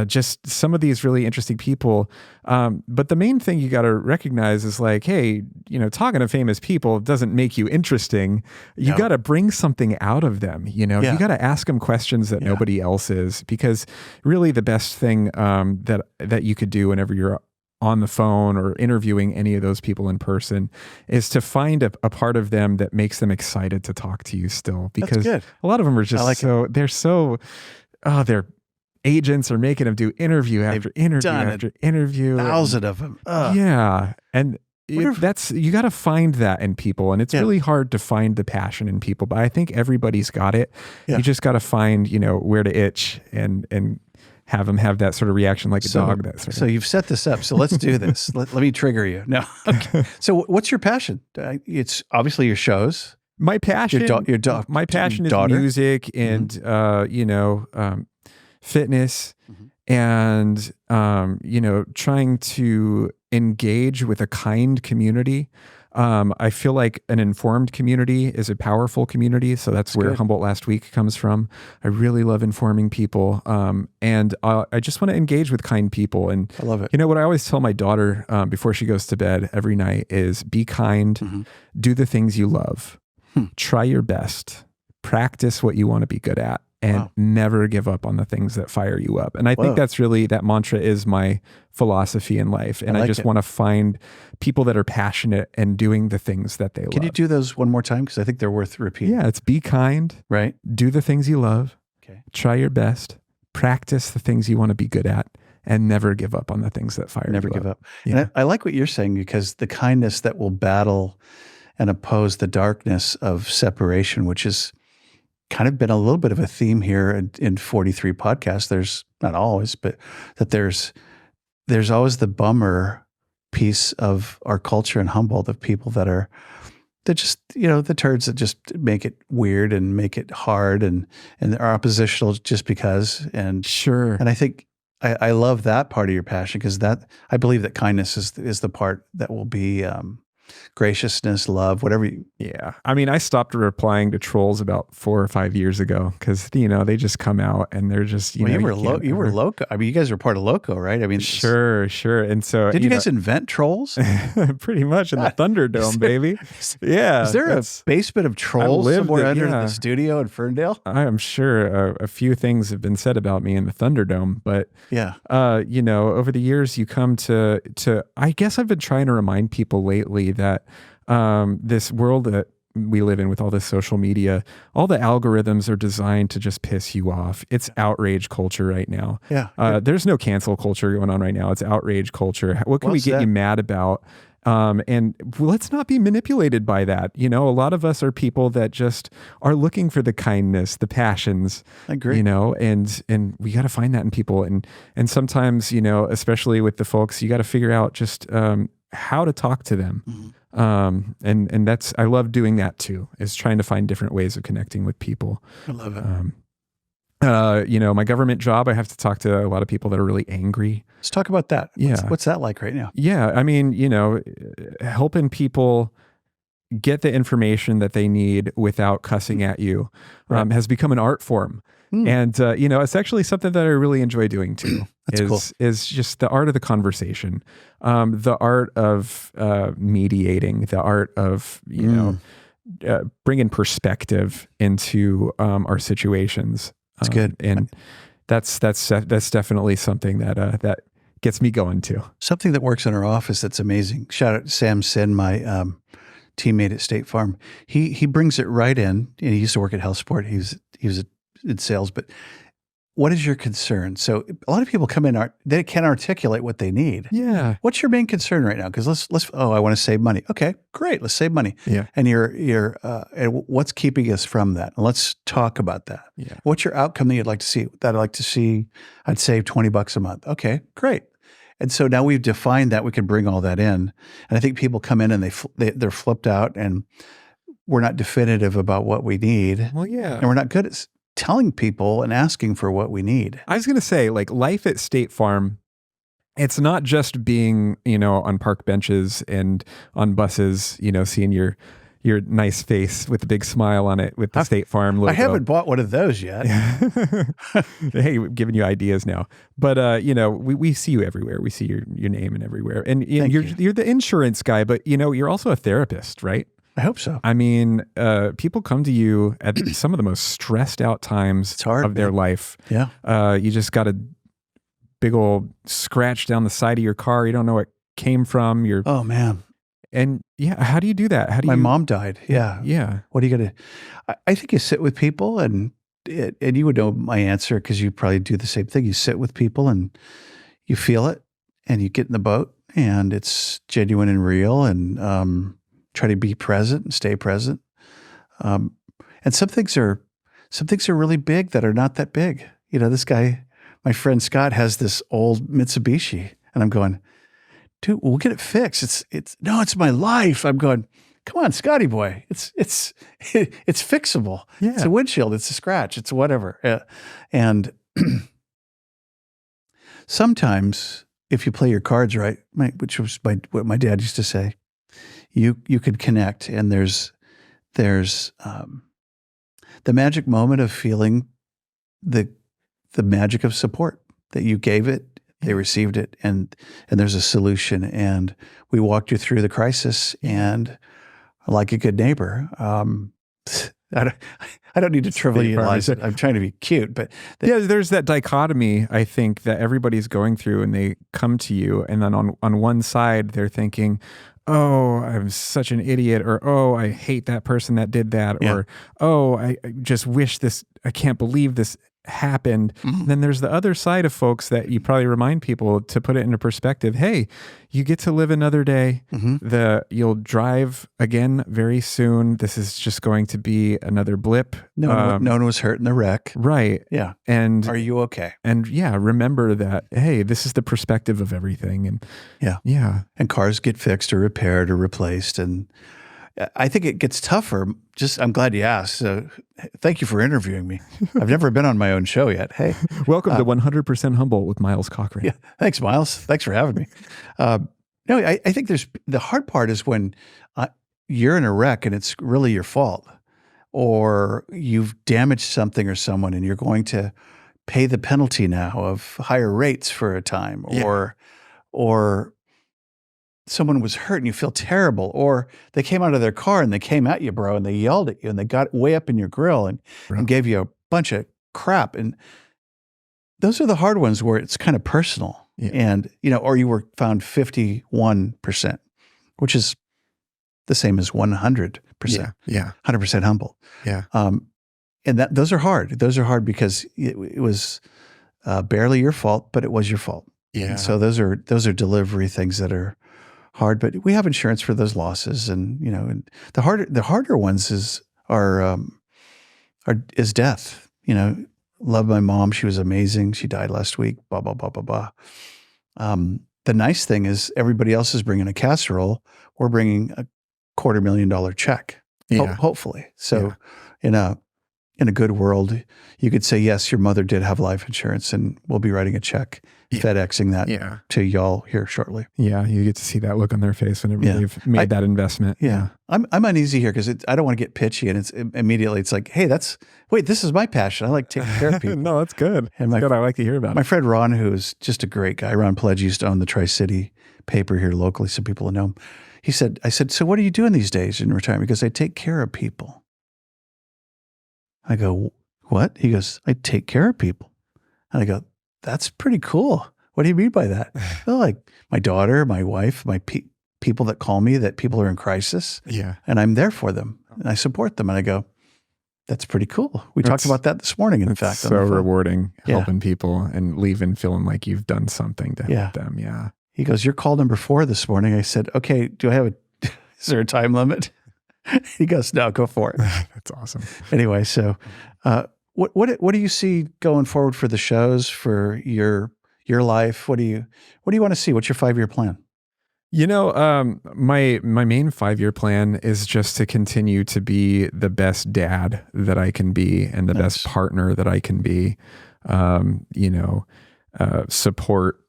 Just some of these really interesting people. But the main thing you got to recognize is like, hey, talking to famous people doesn't make you interesting. You got to bring something out of them. You got to ask them questions that nobody else is, because really the best thing that you could do whenever you're on the phone or interviewing any of those people in person is to find a part of them that makes them excited to talk to you still, because a lot of them are just their agents are making them do interview after interview after interview. 1,000 of them. Yeah. And you got to find that in people, and it's really hard to find the passion in people, but I think everybody's got it. You just got to find, where to itch and have them have that sort of reaction like a dog. So you've set this up. So let's do this. let me trigger you. No. Okay. So what's your passion? It's obviously your shows. My passion, my passion is music and, fitness and, trying to engage with a kind community. I feel like an informed community is a powerful community. So that's where Humboldt Last Week comes from. I really love informing people. And I just want to engage with kind people. And I love it. You know, what I always tell my daughter before she goes to bed every night is be kind, do the things you love, try your best, practice what you want to be good at, and never give up on the things that fire you up. And I think that's really, that mantra is my philosophy in life. And I just want to find people that are passionate and doing the things that they love. Can you do those one more time? Because I think they're worth repeating. Yeah, it's be kind, right? Do the things you love, try your best, practice the things you want to be good at, and never give up on the things that fire you up. Never give up. Yeah. And I like what you're saying, because the kindness that will battle and oppose the darkness of separation, which is kind of been a little bit of a theme here in 43 podcasts. There's not always, but that there's always the bummer piece of our culture in Humboldt of people they're just, the turds that just make it weird and make it hard and are oppositional just because. And sure. And I think I love that part of your passion, because I believe that kindness is the part that will be graciousness, love, whatever you... Yeah. I mean, I stopped replying to trolls about 4 or 5 years ago, because, they just come out and they're just, you were Loco. I mean, you guys were part of Loco, right? I mean... Sure. And so... Did you guys invent trolls? Pretty much, in the Thunderdome, baby. Yeah. Is there a basement of trolls somewhere under the studio in Ferndale? I am sure a few things have been said about me in the Thunderdome, but over the years you come to I guess I've been trying to remind people lately that this world that we live in with all this social media, all the algorithms are designed to just piss you off. It's outrage culture right now. Yeah. There's no cancel culture going on right now. It's outrage culture. What can we get you mad about? And let's not be manipulated by that. A lot of us are people that just are looking for the kindness, the passions. I agree. And we got to find that in people. And sometimes, especially with the folks, you got to figure out just how to talk to them. And that's, I love doing that too, is trying to find different ways of connecting with people. I love it. My government job, I have to talk to a lot of people that are really angry. Let's talk about that. Yeah. What's that like right now? Yeah. I mean, helping people get the information that they need without cussing at you has become an art form. And, it's actually something that I really enjoy doing too. is just the art of the conversation, the art of mediating, the art of, bringing perspective into our situations. That's good. And that's definitely something that gets me going too. Something that works in our office that's amazing. Shout out to Sam Sin, my teammate at State Farm. He brings it right in, and he used to work at HealthSport. He was in sales, but what is your concern? So a lot of people come in, they can't articulate what they need. Yeah. What's your main concern right now? Because I want to save money. Okay, great. Let's save money. Yeah. And and what's keeping us from that? And let's talk about that. Yeah. What's your outcome that you'd like to see? That I'd like to see, I'd save $20 a month. Okay, great. And so now we've defined that, we can bring all that in. And I think people come in and they're flipped out, and we're not definitive about what we need. Well, yeah. And we're not good at telling people and asking for what we need. I was going to say, like, life at State Farm, it's not just being, on park benches and on buses, seeing your nice face with a big smile on it with the State Farm logo. I haven't bought one of those yet. Hey, we're giving you ideas now. But, we see you everywhere. We see your name and everywhere. And you're the insurance guy, but, you're also a therapist, right? I hope so. I mean, people come to you at some of the most stressed out times of their life. Yeah. You just got a big old scratch down the side of your car. You don't know what came from. Oh, man. And yeah, how do you do that? My mom died. Yeah. Yeah. What are you going to... I think you sit with people, and you would know my answer because you probably do the same thing. You sit with people and you feel it, and you get in the boat, and it's genuine and real, and try to be present and stay present. And some things are really big that are not that big. This guy, my friend Scott, has this old Mitsubishi, and I'm going, dude, we'll get it fixed. It's my life. I'm going, come on, Scotty boy. It's fixable. Yeah. It's a windshield. It's a scratch. It's whatever. And sometimes if you play your cards right, which was what my dad used to say, you could connect, and there's the magic moment of feeling the magic of support that you gave it, they received it, and there's a solution, and we walked you through the crisis, and like a good neighbor. I don't need to trivialize it. I'm trying to be cute, but there's that dichotomy, I think, that everybody's going through, and they come to you, and then on one side they're thinking, oh, I'm such an idiot, or oh, I hate that person that did that, or oh, I just wish this, I can't believe this happened. Then there's the other side of folks that you probably remind people to put it into perspective. Hey, you get to live another day. You'll drive again very soon. This is just going to be another blip. No one was hurt in the wreck. Right. Yeah. And are you okay? And remember that, hey, this is the perspective of everything. And yeah. And cars get fixed or repaired or replaced. And I think it gets tougher. I'm glad you asked. Thank you for interviewing me. I've never been on my own show yet. Hey, welcome to 100% Humboldt with Myles Cochran. Yeah, thanks, Myles. Thanks for having me. I think the hard part is when you're in a wreck and it's really your fault, or you've damaged something or someone, and you're going to pay the penalty now of higher rates for a time, or someone was hurt and you feel terrible, or they came out of their car and they came at you, bro, and they yelled at you and they got way up in your grill and gave you a bunch of crap. And those are the hard ones where it's kind of personal. And, or you were found 51%, which is the same as 100%. 100% Humboldt. Yeah. And those are hard. Those are hard because it was barely your fault, but it was your fault. Yeah. And so those are delivery things that are hard, but we have insurance for those losses, and and the harder ones is death. Love my mom; she was amazing. She died last week. Blah blah blah blah blah. The nice thing is everybody else is bringing a casserole. We're bringing a $250,000 check, hopefully. So in a good world, you could say, yes, your mother did have life insurance, and we'll be writing a check, FedExing that to y'all here shortly. Yeah, you get to see that look on their face whenever they've made that investment. Yeah. I'm uneasy here because I don't want to get pitchy, and it's immediately it's like, hey, this is my passion. I like taking care of people. No, that's good. And that's good. I like to hear about my friend Ron, who is just a great guy. Ron Pledge used to own the Tri-City paper here locally, so people know him. I said, so what are you doing these days in retirement? Because I take care of people. I go, what? He goes, I take care of people. And I go, that's pretty cool. What do you mean by that? Well, like my daughter, my wife, my people that call me that people are in crisis. Yeah. And I'm there for them and I support them. And I go, that's pretty cool. We talked about that this morning, in fact. So rewarding, helping people and leaving feeling like you've done something to help them. Yeah. He goes, you're call number 4 this morning. I said, okay, is there a time limit? He goes, no, go for it. That's awesome. Anyway, so what do you see going forward for the shows, for your life? What do you want to see? What's your 5-year plan? My main 5-year plan is just to continue to be the best dad that I can be and the best partner that I can be. Support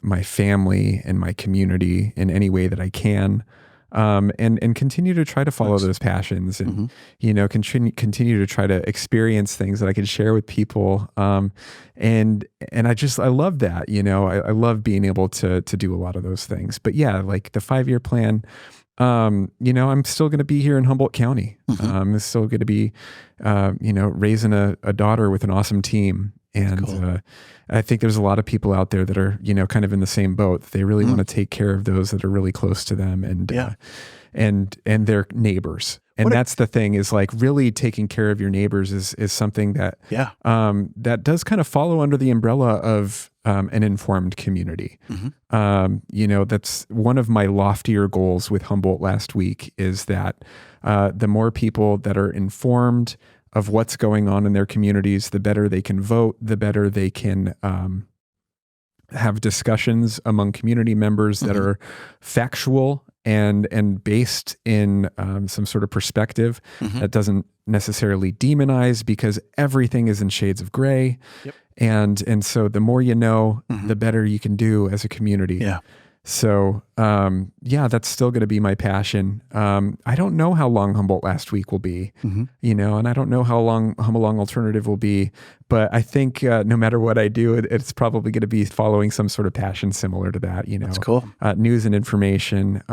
my family and my community in any way that I can. And continue to try to follow those passions and, continue to try to experience things that I can share with people. And I love that, I love being able to do a lot of those things, but like the 5-year plan, I'm still going to be here in Humboldt County. I'm still going to be, raising a daughter with an awesome team. And, cool. I think there's a lot of people out there that are, kind of in the same boat. They really want to take care of those that are really close to them and their neighbors. And that's the thing, is like really taking care of your neighbors is something that, that does kind of follow under the umbrella of, an informed community. That's one of my loftier goals with Humboldt Last Week, is that, the more people that are informed of what's going on in their communities, the better they can vote, the better they can have discussions among community members that are factual and based in some sort of perspective that doesn't necessarily demonize, because everything is in shades of gray. And so the more you know, the better you can do as a community. Yeah. So, that's still going to be my passion. I don't know how long Humboldt Last Week will be, and I don't know how long Humboldt Alternative will be, but I think no matter what I do, it's probably going to be following some sort of passion similar to that, That's cool. News and information,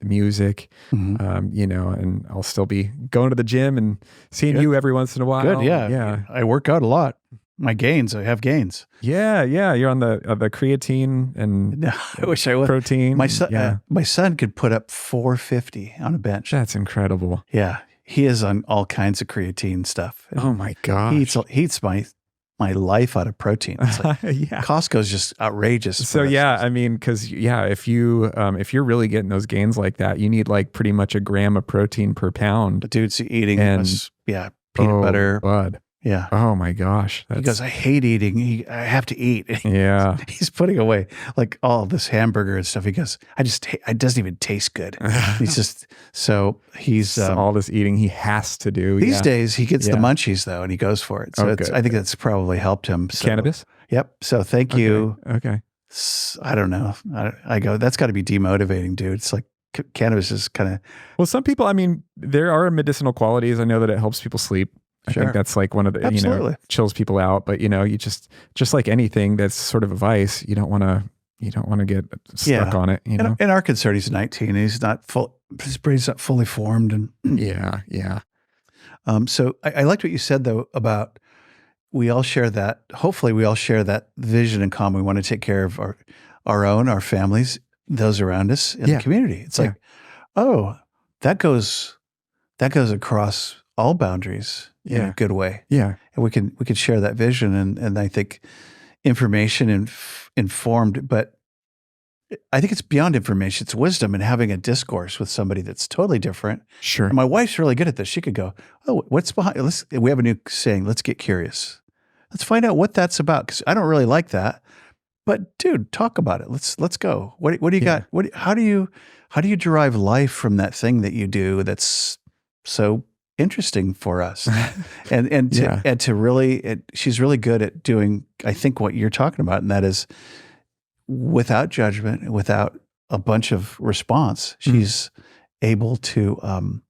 music, and I'll still be going to the gym and seeing you every once in a while. Good, yeah. I work out a lot. I have gains. Yeah. You're on the creatine and I wish I would. Protein. My son could put up 450 on a bench. That's incredible. Yeah. He is on all kinds of creatine stuff. Oh my gosh. He eats my life out of protein. It's like, Costco's just outrageous. So because if you're really getting those gains like that, you need like pretty much a gram of protein per pound. The dude's eating peanut butter. Bud. Yeah. Oh my gosh. He goes, I hate eating. I have to eat. Yeah. He's putting away like all this hamburger and stuff. He goes, it doesn't even taste good. He's all this eating he has to do. These days he gets the munchies though, and he goes for it. So I think that's probably helped him. So, cannabis? Yep. So thank you. Okay. I don't know. I go, that's got to be demotivating, dude. It's like cannabis is kind of. Well, some people, there are medicinal qualities. I know that it helps people sleep. I think that's like one of the, chills people out, but you just like anything that's sort of a vice, you don't want to get stuck on it, And our concern, he's 19, he's not his brain's not fully formed. And Yeah. So I liked what you said though, about hopefully we all share that vision in common. We want to take care of our families, those around us in the community. It's like, that goes across all boundaries in a good way. Yeah. And we can share that vision. And I think information informed, but I think it's beyond information. It's wisdom and having a discourse with somebody that's totally different. Sure. And my wife's really good at this. She could go, oh, what's behind, we have a new saying, let's get curious. Let's find out what that's about. Cause I don't really like that, but dude, talk about it. Let's go. What do you got? How do you derive life from that thing that you do that's so interesting for us? and to really, she's really good at doing, I think, what you're talking about. And that is without judgment, without a bunch of response, she's able to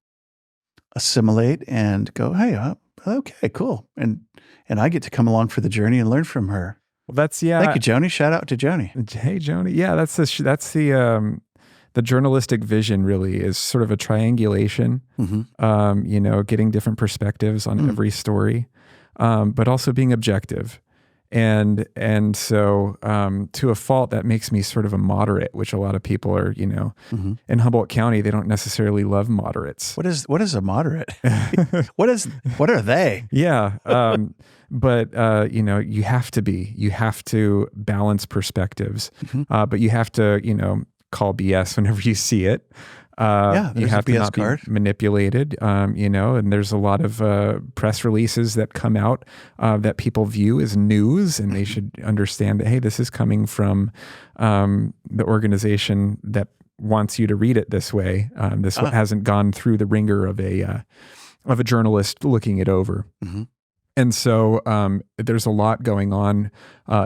assimilate and go, hey, okay, cool. And I get to come along for the journey and learn from her. Well, that's, Thank you, Joni. Shout out to Joni. Hey, Joni. Yeah, that's the journalistic vision really is sort of a triangulation, getting different perspectives on every story, but also being objective. And so to a fault, that makes me sort of a moderate, which a lot of people are, in Humboldt County, they don't necessarily love moderates. What is a moderate? What are they? Yeah. But you have to balance perspectives, but you have to, call BS whenever you see it. You have to not be manipulated, and there's a lot of press releases that come out that people view as news, and they should understand that, hey, this is coming from the organization that wants you to read it this way. This hasn't gone through the ringer of a journalist looking it over. And so there's a lot going on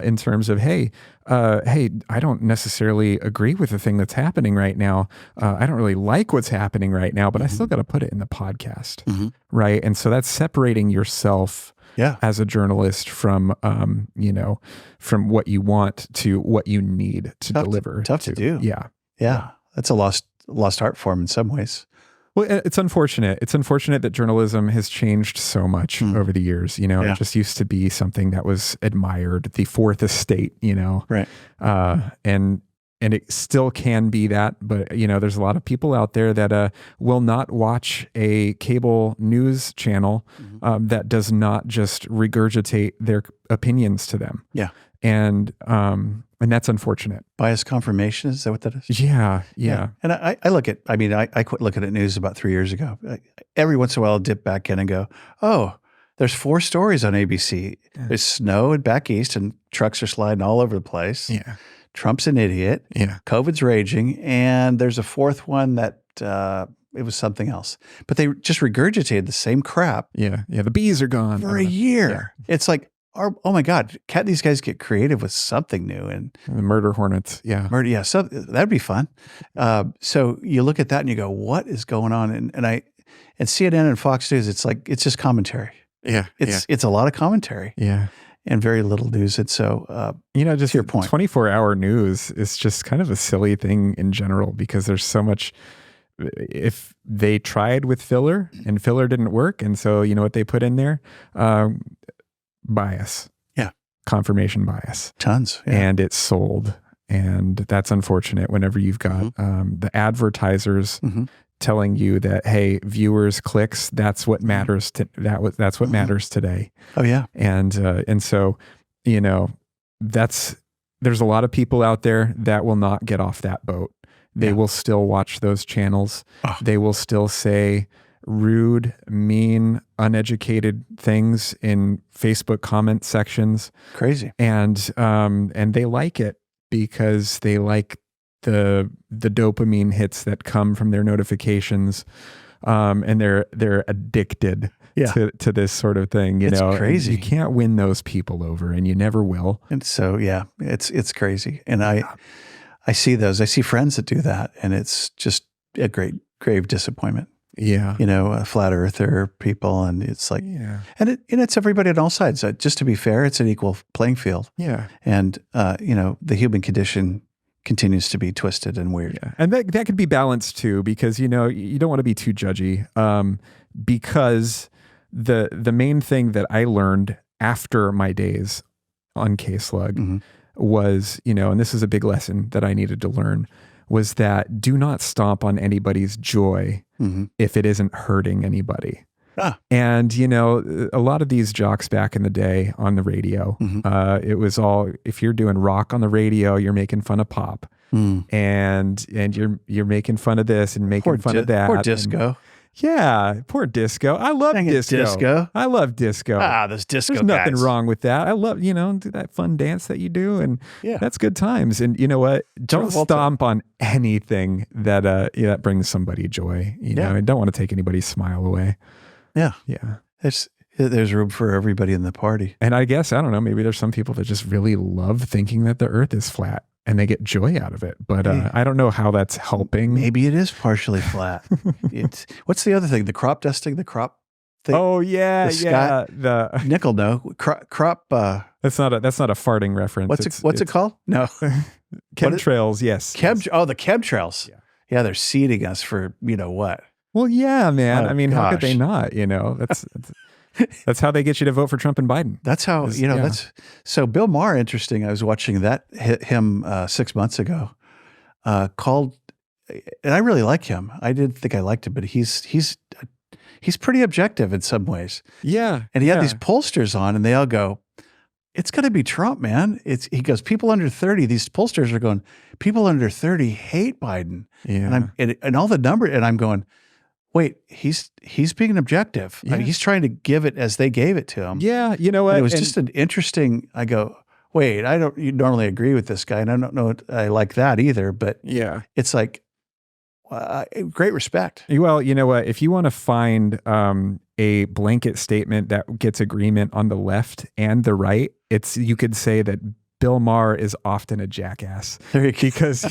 in terms of, hey, I don't necessarily agree with the thing that's happening right now. I don't really like what's happening right now, but I still got to put it in the podcast, right? And so that's separating yourself as a journalist from, from what you want to what you need to deliver. Tough to do. Yeah. That's a lost art form in some ways. Well, it's unfortunate. It's unfortunate that journalism has changed so much over the years. It just used to be something that was admired, the fourth estate, Right. And it still can be that, but there's a lot of people out there that will not watch a cable news channel that does not just regurgitate their opinions to them. Yeah. And that's unfortunate. Bias confirmation, is that what that is? Yeah. And I look at, I quit looking at news about 3 years ago. Every once in a while I'll dip back in and go, oh, there's 4 stories on ABC. Yeah. There's snow back east and trucks are sliding all over the place. Yeah. Trump's an idiot. Yeah. COVID's raging. And there's a 4th one that it was something else. But they just regurgitated the same crap. Yeah. The bees are gone. For a year. Yeah. It's like, oh my God, can't these guys get creative with something new? And the murder hornets. Yeah. Yeah. So that'd be fun. So you look at that and you go, what is going on? And CNN and Fox News, it's just commentary. Yeah. It's a lot of commentary. Yeah. And very little news. And so, just to your point, 24-hour news is just kind of a silly thing in general because there's so much. If they tried with filler and filler didn't work, and so you know what they put in there? Bias. Yeah. Confirmation bias. Tons. Yeah. And it's sold. And that's unfortunate whenever you've got the advertisers telling you that, hey, viewers, clicks, that's what matters that's what matters today. Oh yeah. And so, there's a lot of people out there that will not get off that boat. They will still watch those channels. Oh. They will still say rude, mean, uneducated things in Facebook comment sections. Crazy. And they like it because they like the dopamine hits that come from their notifications. And they're addicted to this sort of thing. It's crazy. You can't win those people over, and you never will. And so, it's crazy. And I see those. I see friends that do that, and it's just a grave disappointment. Yeah. A flat earther people, and it's like, and it's everybody on all sides. Just to be fair, it's an equal playing field. Yeah. And, the human condition continues to be twisted and weird. Yeah. And that could be balanced too, because, you don't want to be too judgy. Because the main thing that I learned after my days on K-Slug was, and this is a big lesson that I needed to learn, was that do not stomp on anybody's joy if it isn't hurting anybody. And, a lot of these jocks back in the day on the radio, it was all, if you're doing rock on the radio, you're making fun of pop and you're making fun of this and making fun of that. Poor disco. Poor disco. I love disco. I love disco. Those disco There's nothing guys. wrong with that. I love, do that fun dance that you do, and that's good times. And you know what? Don't stomp on anything that brings somebody joy. I don't want to take anybody's smile away. Yeah. Yeah. There's room for everybody in the party. And I guess, I don't know, maybe there's some people that just really love thinking that the earth is flat and they get joy out of it. But I don't know how that's helping. Maybe it is partially flat. What's the other thing? The crop dusting, the crop thing? Oh, yeah. The nickel, no. Crop. That's not a farting reference. What's it called? No. Chemtrails, yes. The chemtrails. Yeah, they're seeding us for, what? Well, yeah, man. Oh, how could they not? That's how they get you to vote for Trump and Biden. That's how, that's so Bill Maher, interesting. I was watching him 6 months ago, called, and I really like him. I didn't think I liked him, but he's pretty objective in some ways. Yeah. And he had these pollsters on and they all go, it's going to be Trump, man. He goes, people under 30, these pollsters are going, people under 30 hate Biden. Yeah. And all the numbers, and I'm going, wait, he's being objective. Yeah. I mean, he's trying to give it as they gave it to him. Yeah, you know what? And it was just an interesting, I go, wait, you normally agree with this guy, and I don't know I like that either, but it's like, great respect. Well, you know what? If you want to find a blanket statement that gets agreement on the left and the right, you could say that Bill Maher is often a jackass because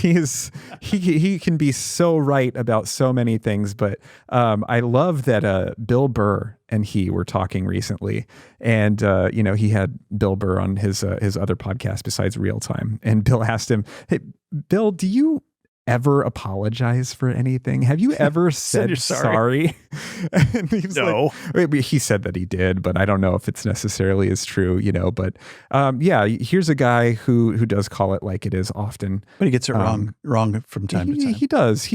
he can be so right about so many things. But I love that Bill Burr and he were talking recently, and he had Bill Burr on his other podcast besides Real Time, and Bill asked him, "Hey, Bill, do you ever apologize for anything? Have you ever said sorry?" And he's no. He said that he did, but I don't know if it's necessarily as true, But here's a guy who does call it like it is often. But he gets it wrong from time to time. He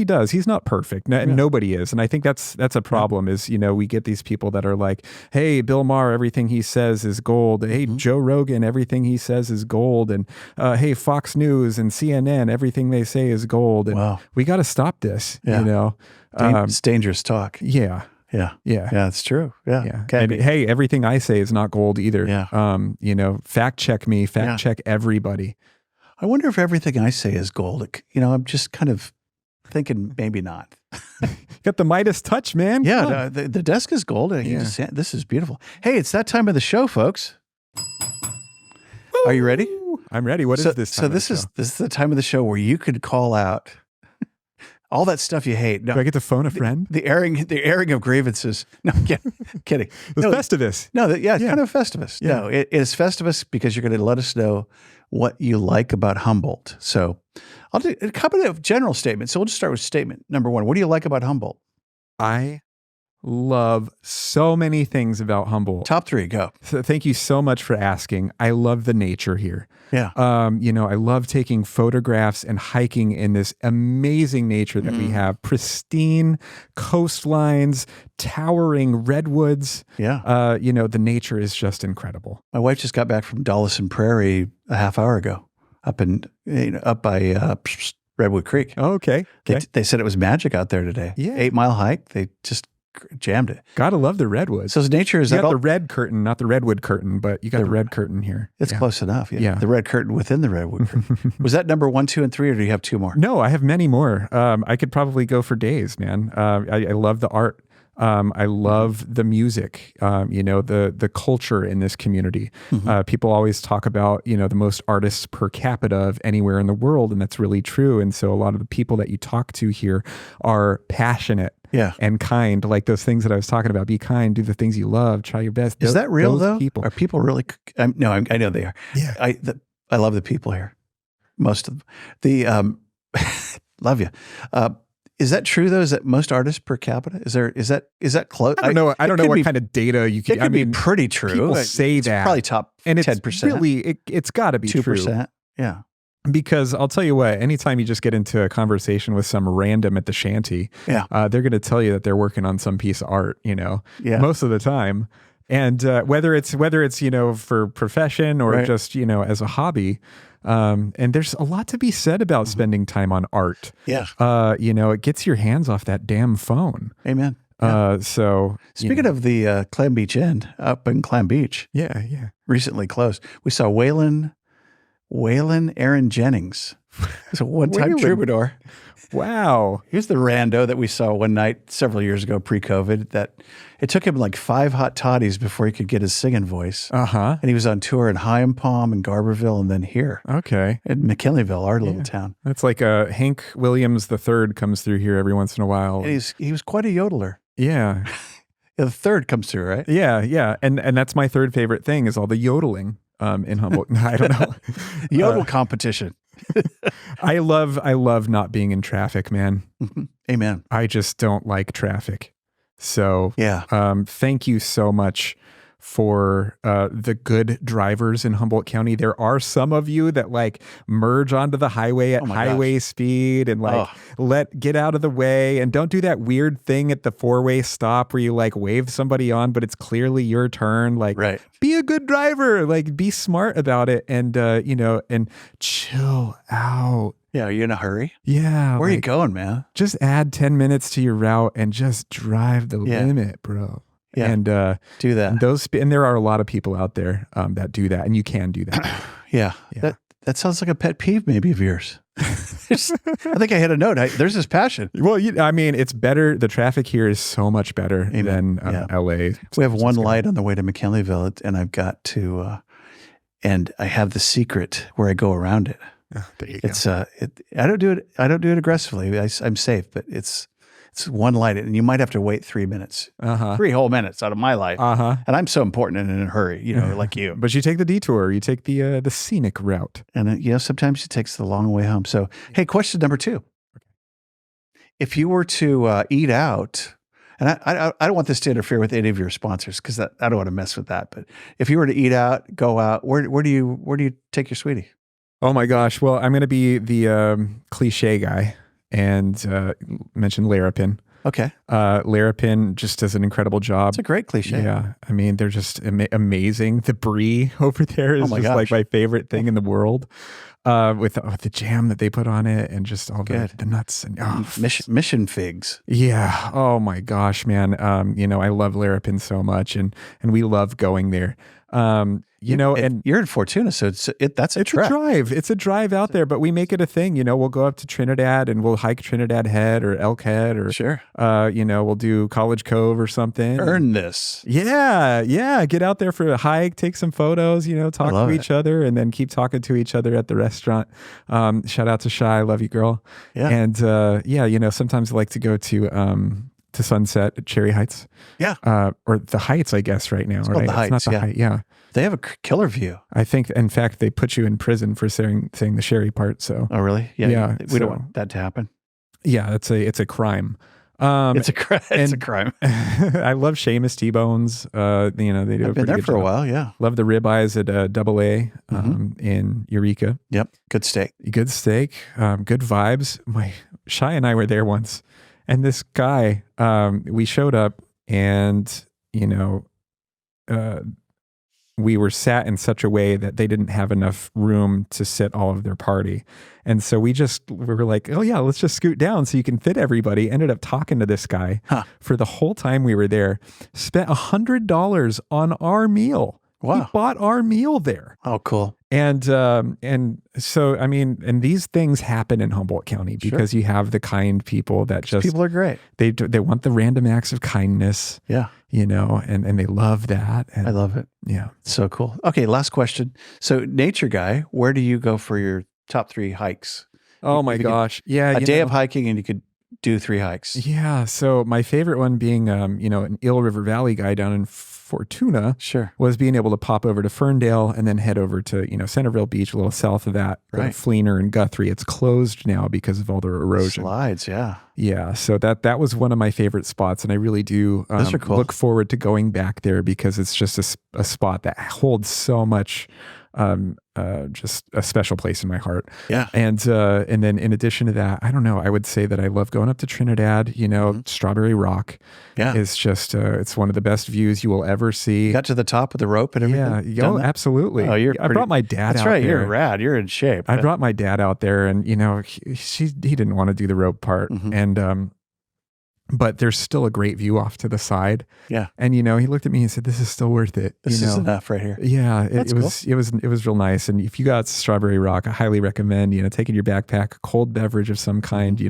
does. He's not perfect. Nobody is. And I think that's a problem is, we get these people that are like, hey, Bill Maher, everything he says is gold. Hey, Joe Rogan, everything he says is gold. And hey, Fox News and CNN, everything they say is gold. And we got to stop this, It's dangerous talk. Yeah. Yeah, it's true. Yeah. And hey, everything I say is not gold either. Yeah. Fact check me, check everybody. I wonder if everything I say is gold. I'm just kind of thinking maybe not. Got the Midas touch, man. Yeah, the desk is gold. This is beautiful. Hey, it's that time of the show, folks. Are you ready? I'm ready. What is this? So this is the time of the show where you could call out all that stuff you hate. No, do I get to phone a friend? The airing of grievances. No, I'm kidding. It's Festivus. No, it's kind of Festivus. Yeah. No, it is Festivus because you're going to let us know what you like about Humboldt. So I'll do a couple of general statements. So we'll just start with statement number one. What do you like about Humboldt? I love so many things about Humboldt. Top three, go. So thank you so much for asking. I love the nature here. Yeah. I love taking photographs and hiking in this amazing nature that we have. Pristine coastlines, towering redwoods. Yeah. The nature is just incredible. My wife just got back from Dawson Prairie a half hour ago, up by Redwood Creek. Oh, okay. They said it was magic out there today. Yeah. 8 mile hike. They just jammed it. Gotta love the redwoods. So nature is you that got the red curtain, not the redwood curtain, but you got the red curtain here. It's close enough. Yeah. The red curtain within the redwood curtain. Was that number 1, 2, and 3, or do you have 2 more? No, I have many more. I could probably go for days, man. I love the art. I love the music, the culture in this community. People always talk about, the most artists per capita of anywhere in the world, and that's really true. And so a lot of the people that you talk to here are passionate and kind, like those things that I was talking about. Be kind, do the things you love, try your best. Is that real though? People. Are people really? No, I know they are. Yeah. I love the people here. Most of them. Love you. Is that true though? Is that most artists per capita? Is that close? I don't know. I don't know what kind of data you can. It could be pretty true. People say it's that probably top and 10%. It's really it's got to be 2%. True. Yeah. Because I'll tell you what, anytime you just get into a conversation with some random at the shanty, they're going to tell you that they're working on some piece of art, most of the time. And whether it's for profession or just, as a hobby. And there's a lot to be said about spending time on art. Yeah. It gets your hands off that damn phone. Amen. So speaking of the Clam Beach Inn up in Clam Beach. Yeah. Recently closed. We saw Waylon Aaron Jennings. He's a one-time troubadour. Wow. Here's the rando that we saw one night several years ago, pre-COVID, that it took him like 5 hot toddies before he could get his singing voice. Uh-huh. And he was on tour in High and Palm and Garberville and then here. Okay. In McKinleyville, our little town. That's like Hank Williams III comes through here every once in a while. And he was quite a yodeler. Yeah. The third comes through, right? Yeah. And that's my third favorite thing is all the yodeling in Humboldt. I don't know. Yodel competition. I love not being in traffic, man. Amen. I just don't like traffic. So thank you so much for the good drivers in Humboldt County. There are some of you that like merge onto the highway at highway speed and get out of the way and don't do that weird thing at the 4-way stop where you like wave somebody on, but it's clearly your turn. Like, be a good driver, like be smart about it and, and chill out. Yeah. Are you in a hurry? Yeah. Where are you going, man? Just add 10 minutes to your route and just drive the limit, bro. Yeah, and do that. And there are a lot of people out there that do that, and you can do that. Yeah. That sounds like a pet peeve maybe of yours. I think I hit a note. There's this passion. Well, it's better. The traffic here is so much better than LA. We have one light on the way to McKinleyville, and I've got to, and I have the secret where I go around it. Oh, there you go. I don't do it aggressively. I'm safe, but it's one light, and you might have to wait 3 minutes, 3 whole minutes out of my life. And I'm so important and in a hurry, like you. But you take the detour, you take the scenic route, and sometimes it takes the long way home. So, hey, question number 2: if you were to eat out, and I don't want this to interfere with any of your sponsors because I don't want to mess with that. But if you were to eat out, go out, where do you take your sweetie? Oh my gosh! Well, I'm going to be the cliche guy and mention Larapin. Okay. Larapin just does an incredible job. It's a great cliche. Yeah. I mean, they're just amazing. The brie over there is like my favorite thing in the world. with the jam that they put on it and just all the nuts and mission figs. Yeah. Oh my gosh, man. I love Larapin so much, and we love going there. And you're in Fortuna, so that's a trek. It's a drive out there, but we make it a thing. We'll go up to Trinidad and we'll hike Trinidad Head or Elk Head, or sure. We'll do College Cove or something. Earn this. Yeah. Get out there for a hike, take some photos, talk to each other, and then keep talking to each other at the restaurant. Shout out to Shy, love you, girl. Yeah. And sometimes I like to go to Sunset at Cherry Heights. Yeah. Or the Heights, I guess, right now. It's right? called the Heights. It's not the Height. Yeah. They have a killer view. I think, in fact, they put you in prison for saying the Sherry part. So. Oh, really? Yeah. We don't want that to happen. Yeah, it's a crime. It's a crime. I love Seamus T-Bones. They do I've a pretty been there good for job. a while. Yeah. Love the ribeyes at Double A in Eureka. Yep. Good steak. Good steak. Good vibes. Shy and I were there once, and this guy, we showed up, and we were sat in such a way that they didn't have enough room to sit all of their party. And so we were like, oh yeah, let's just scoot down so you can fit everybody. Ended up talking to this guy for the whole time we were there. Spent $100 on our meal. Wow. He bought our meal there. Oh, cool. And so, and these things happen in Humboldt County because you have the kind people that people are great. They want the random acts of kindness. Yeah. And they love that. And I love it. Yeah. So cool. Okay. Last question. So nature guy, where do you go for your top 3 hikes? Oh my gosh. Yeah. A day of hiking and you could do 3 hikes. Yeah. So my favorite one being, an Eel River Valley guy down in Fortuna. Sure. Was being able to pop over to Ferndale and then head over to, Centerville Beach, a little south of that. Right. Fleener and Guthrie. It's closed now because of all the erosion. Slides. Yeah. Yeah. So that was one of my favorite spots. And I really do Those are cool. look forward to going back there because it's just a spot that holds so much, just a special place in my heart. Yeah. And then in addition to that, I don't know, I would say that I love going up to Trinidad, Strawberry Rock is just, it's one of the best views you will ever see. You got to the top with the rope and everything? Yeah. Oh, absolutely. Oh, I brought my dad out there. That's right. You're rad. You're in shape. I brought my dad out there and, he didn't want to do the rope part. And, but there's still a great view off to the side. Yeah. And, he looked at me and said, this is still worth it. This is enough right here. Yeah. It was real nice. And if you got Strawberry Rock, I highly recommend, taking your backpack, a cold beverage of some kind,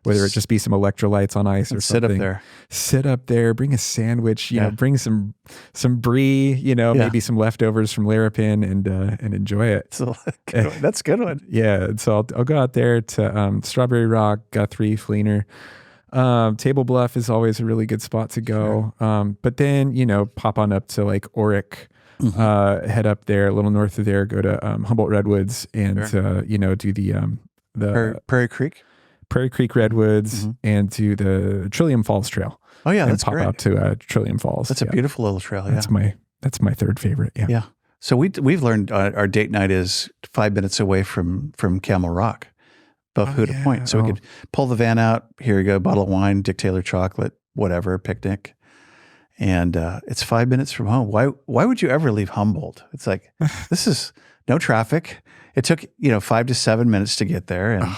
whether it just be some electrolytes on ice or something. Sit up there, bring a sandwich, bring some brie, maybe some leftovers from Larapin and enjoy it. That's a good one. Yeah. So I'll go out there to Strawberry Rock, Guthrie, Fleener. Table Bluff is always a really good spot to go. Sure. But then, pop on up to like Oric, head up there a little north of there, go to Humboldt Redwoods and, do the Prairie Creek Redwoods and do the Trillium Falls Trail. Oh yeah. That's pop great. Up to Trillium Falls. That's a beautiful little trail. That's my third favorite. Yeah. Yeah. So we've learned our date night is 5 minutes away from Camel Rock. Above Huda Point. So we could pull the van out. Here you go, bottle of wine, Dick Taylor chocolate, whatever, picnic. And it's 5 minutes from home. Why would you ever leave Humboldt? It's like, this is no traffic. It took, 5 to 7 minutes to get there. And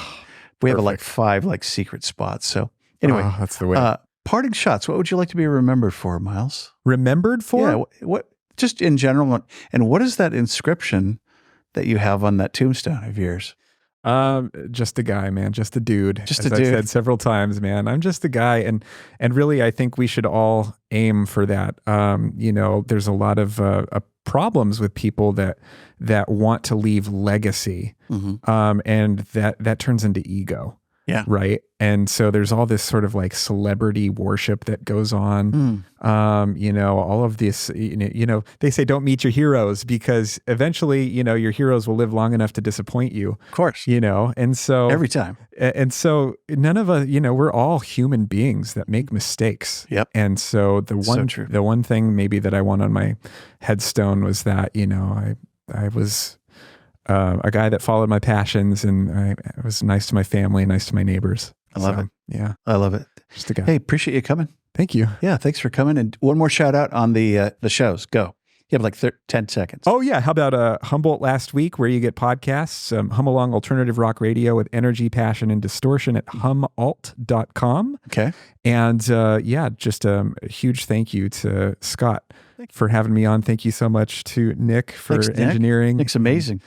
we have like 5 like secret spots. So anyway, that's the way. Parting shots. What would you like to be remembered for, Myles? Remembered for? Yeah. What just in general. And what is that inscription that you have on that tombstone of yours? Just a guy, man, just a dude. Just as a dude. I've said several times, man, I'm just a guy. And really, I think we should all aim for that. There's a lot of problems with people that want to leave legacy. And that turns into ego. Yeah. Right. And so there's all this sort of like celebrity worship that goes on. All of this, they say don't meet your heroes because eventually, your heroes will live long enough to disappoint you. Of course. And so every time. And so none of us, we're all human beings that make mistakes. Yep. And so the one thing maybe that I want on my headstone was that, I was a guy that followed my passions and I was nice to my family, nice to my neighbors. I love it. Yeah. I love it. Just a guy. Hey, appreciate you coming. Thank you. Yeah. Thanks for coming. And one more shout out on the shows. Go. You have like 10 seconds. Oh, yeah. How about Humboldt Last Week, where you get podcasts? Hum Along Alternative Rock Radio with energy, passion, and distortion at humalt.com. Okay. And just a huge thank you to Scott for having me on. Thank you so much to Nick for engineering. Nick's amazing.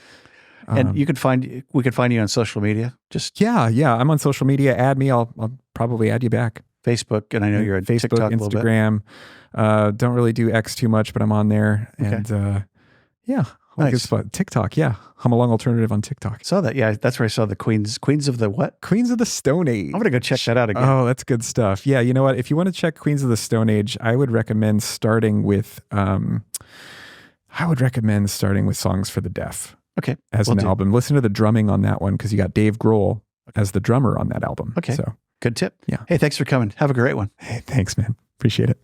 And we can find you on social media. Yeah. I'm on social media. Add me. I'll probably add you back. Facebook, and I know you're on Facebook, TikTok, Instagram. Don't really do X too much, but I'm on there. And nice. TikTok, Hum Along Alternative on TikTok. Saw that. Yeah, that's where I saw the Queens of the what? Queens of the Stone Age. I'm gonna go check that out again. Oh, that's good stuff. Yeah, you know what? If you want to check Queens of the Stone Age, I would recommend starting with Songs for the Deaf. Okay, as an album. Listen to the drumming on that one because you got Dave Grohl as the drummer on that album. Okay, so good tip. Yeah. Hey, thanks for coming. Have a great one. Hey, thanks, man. Appreciate it.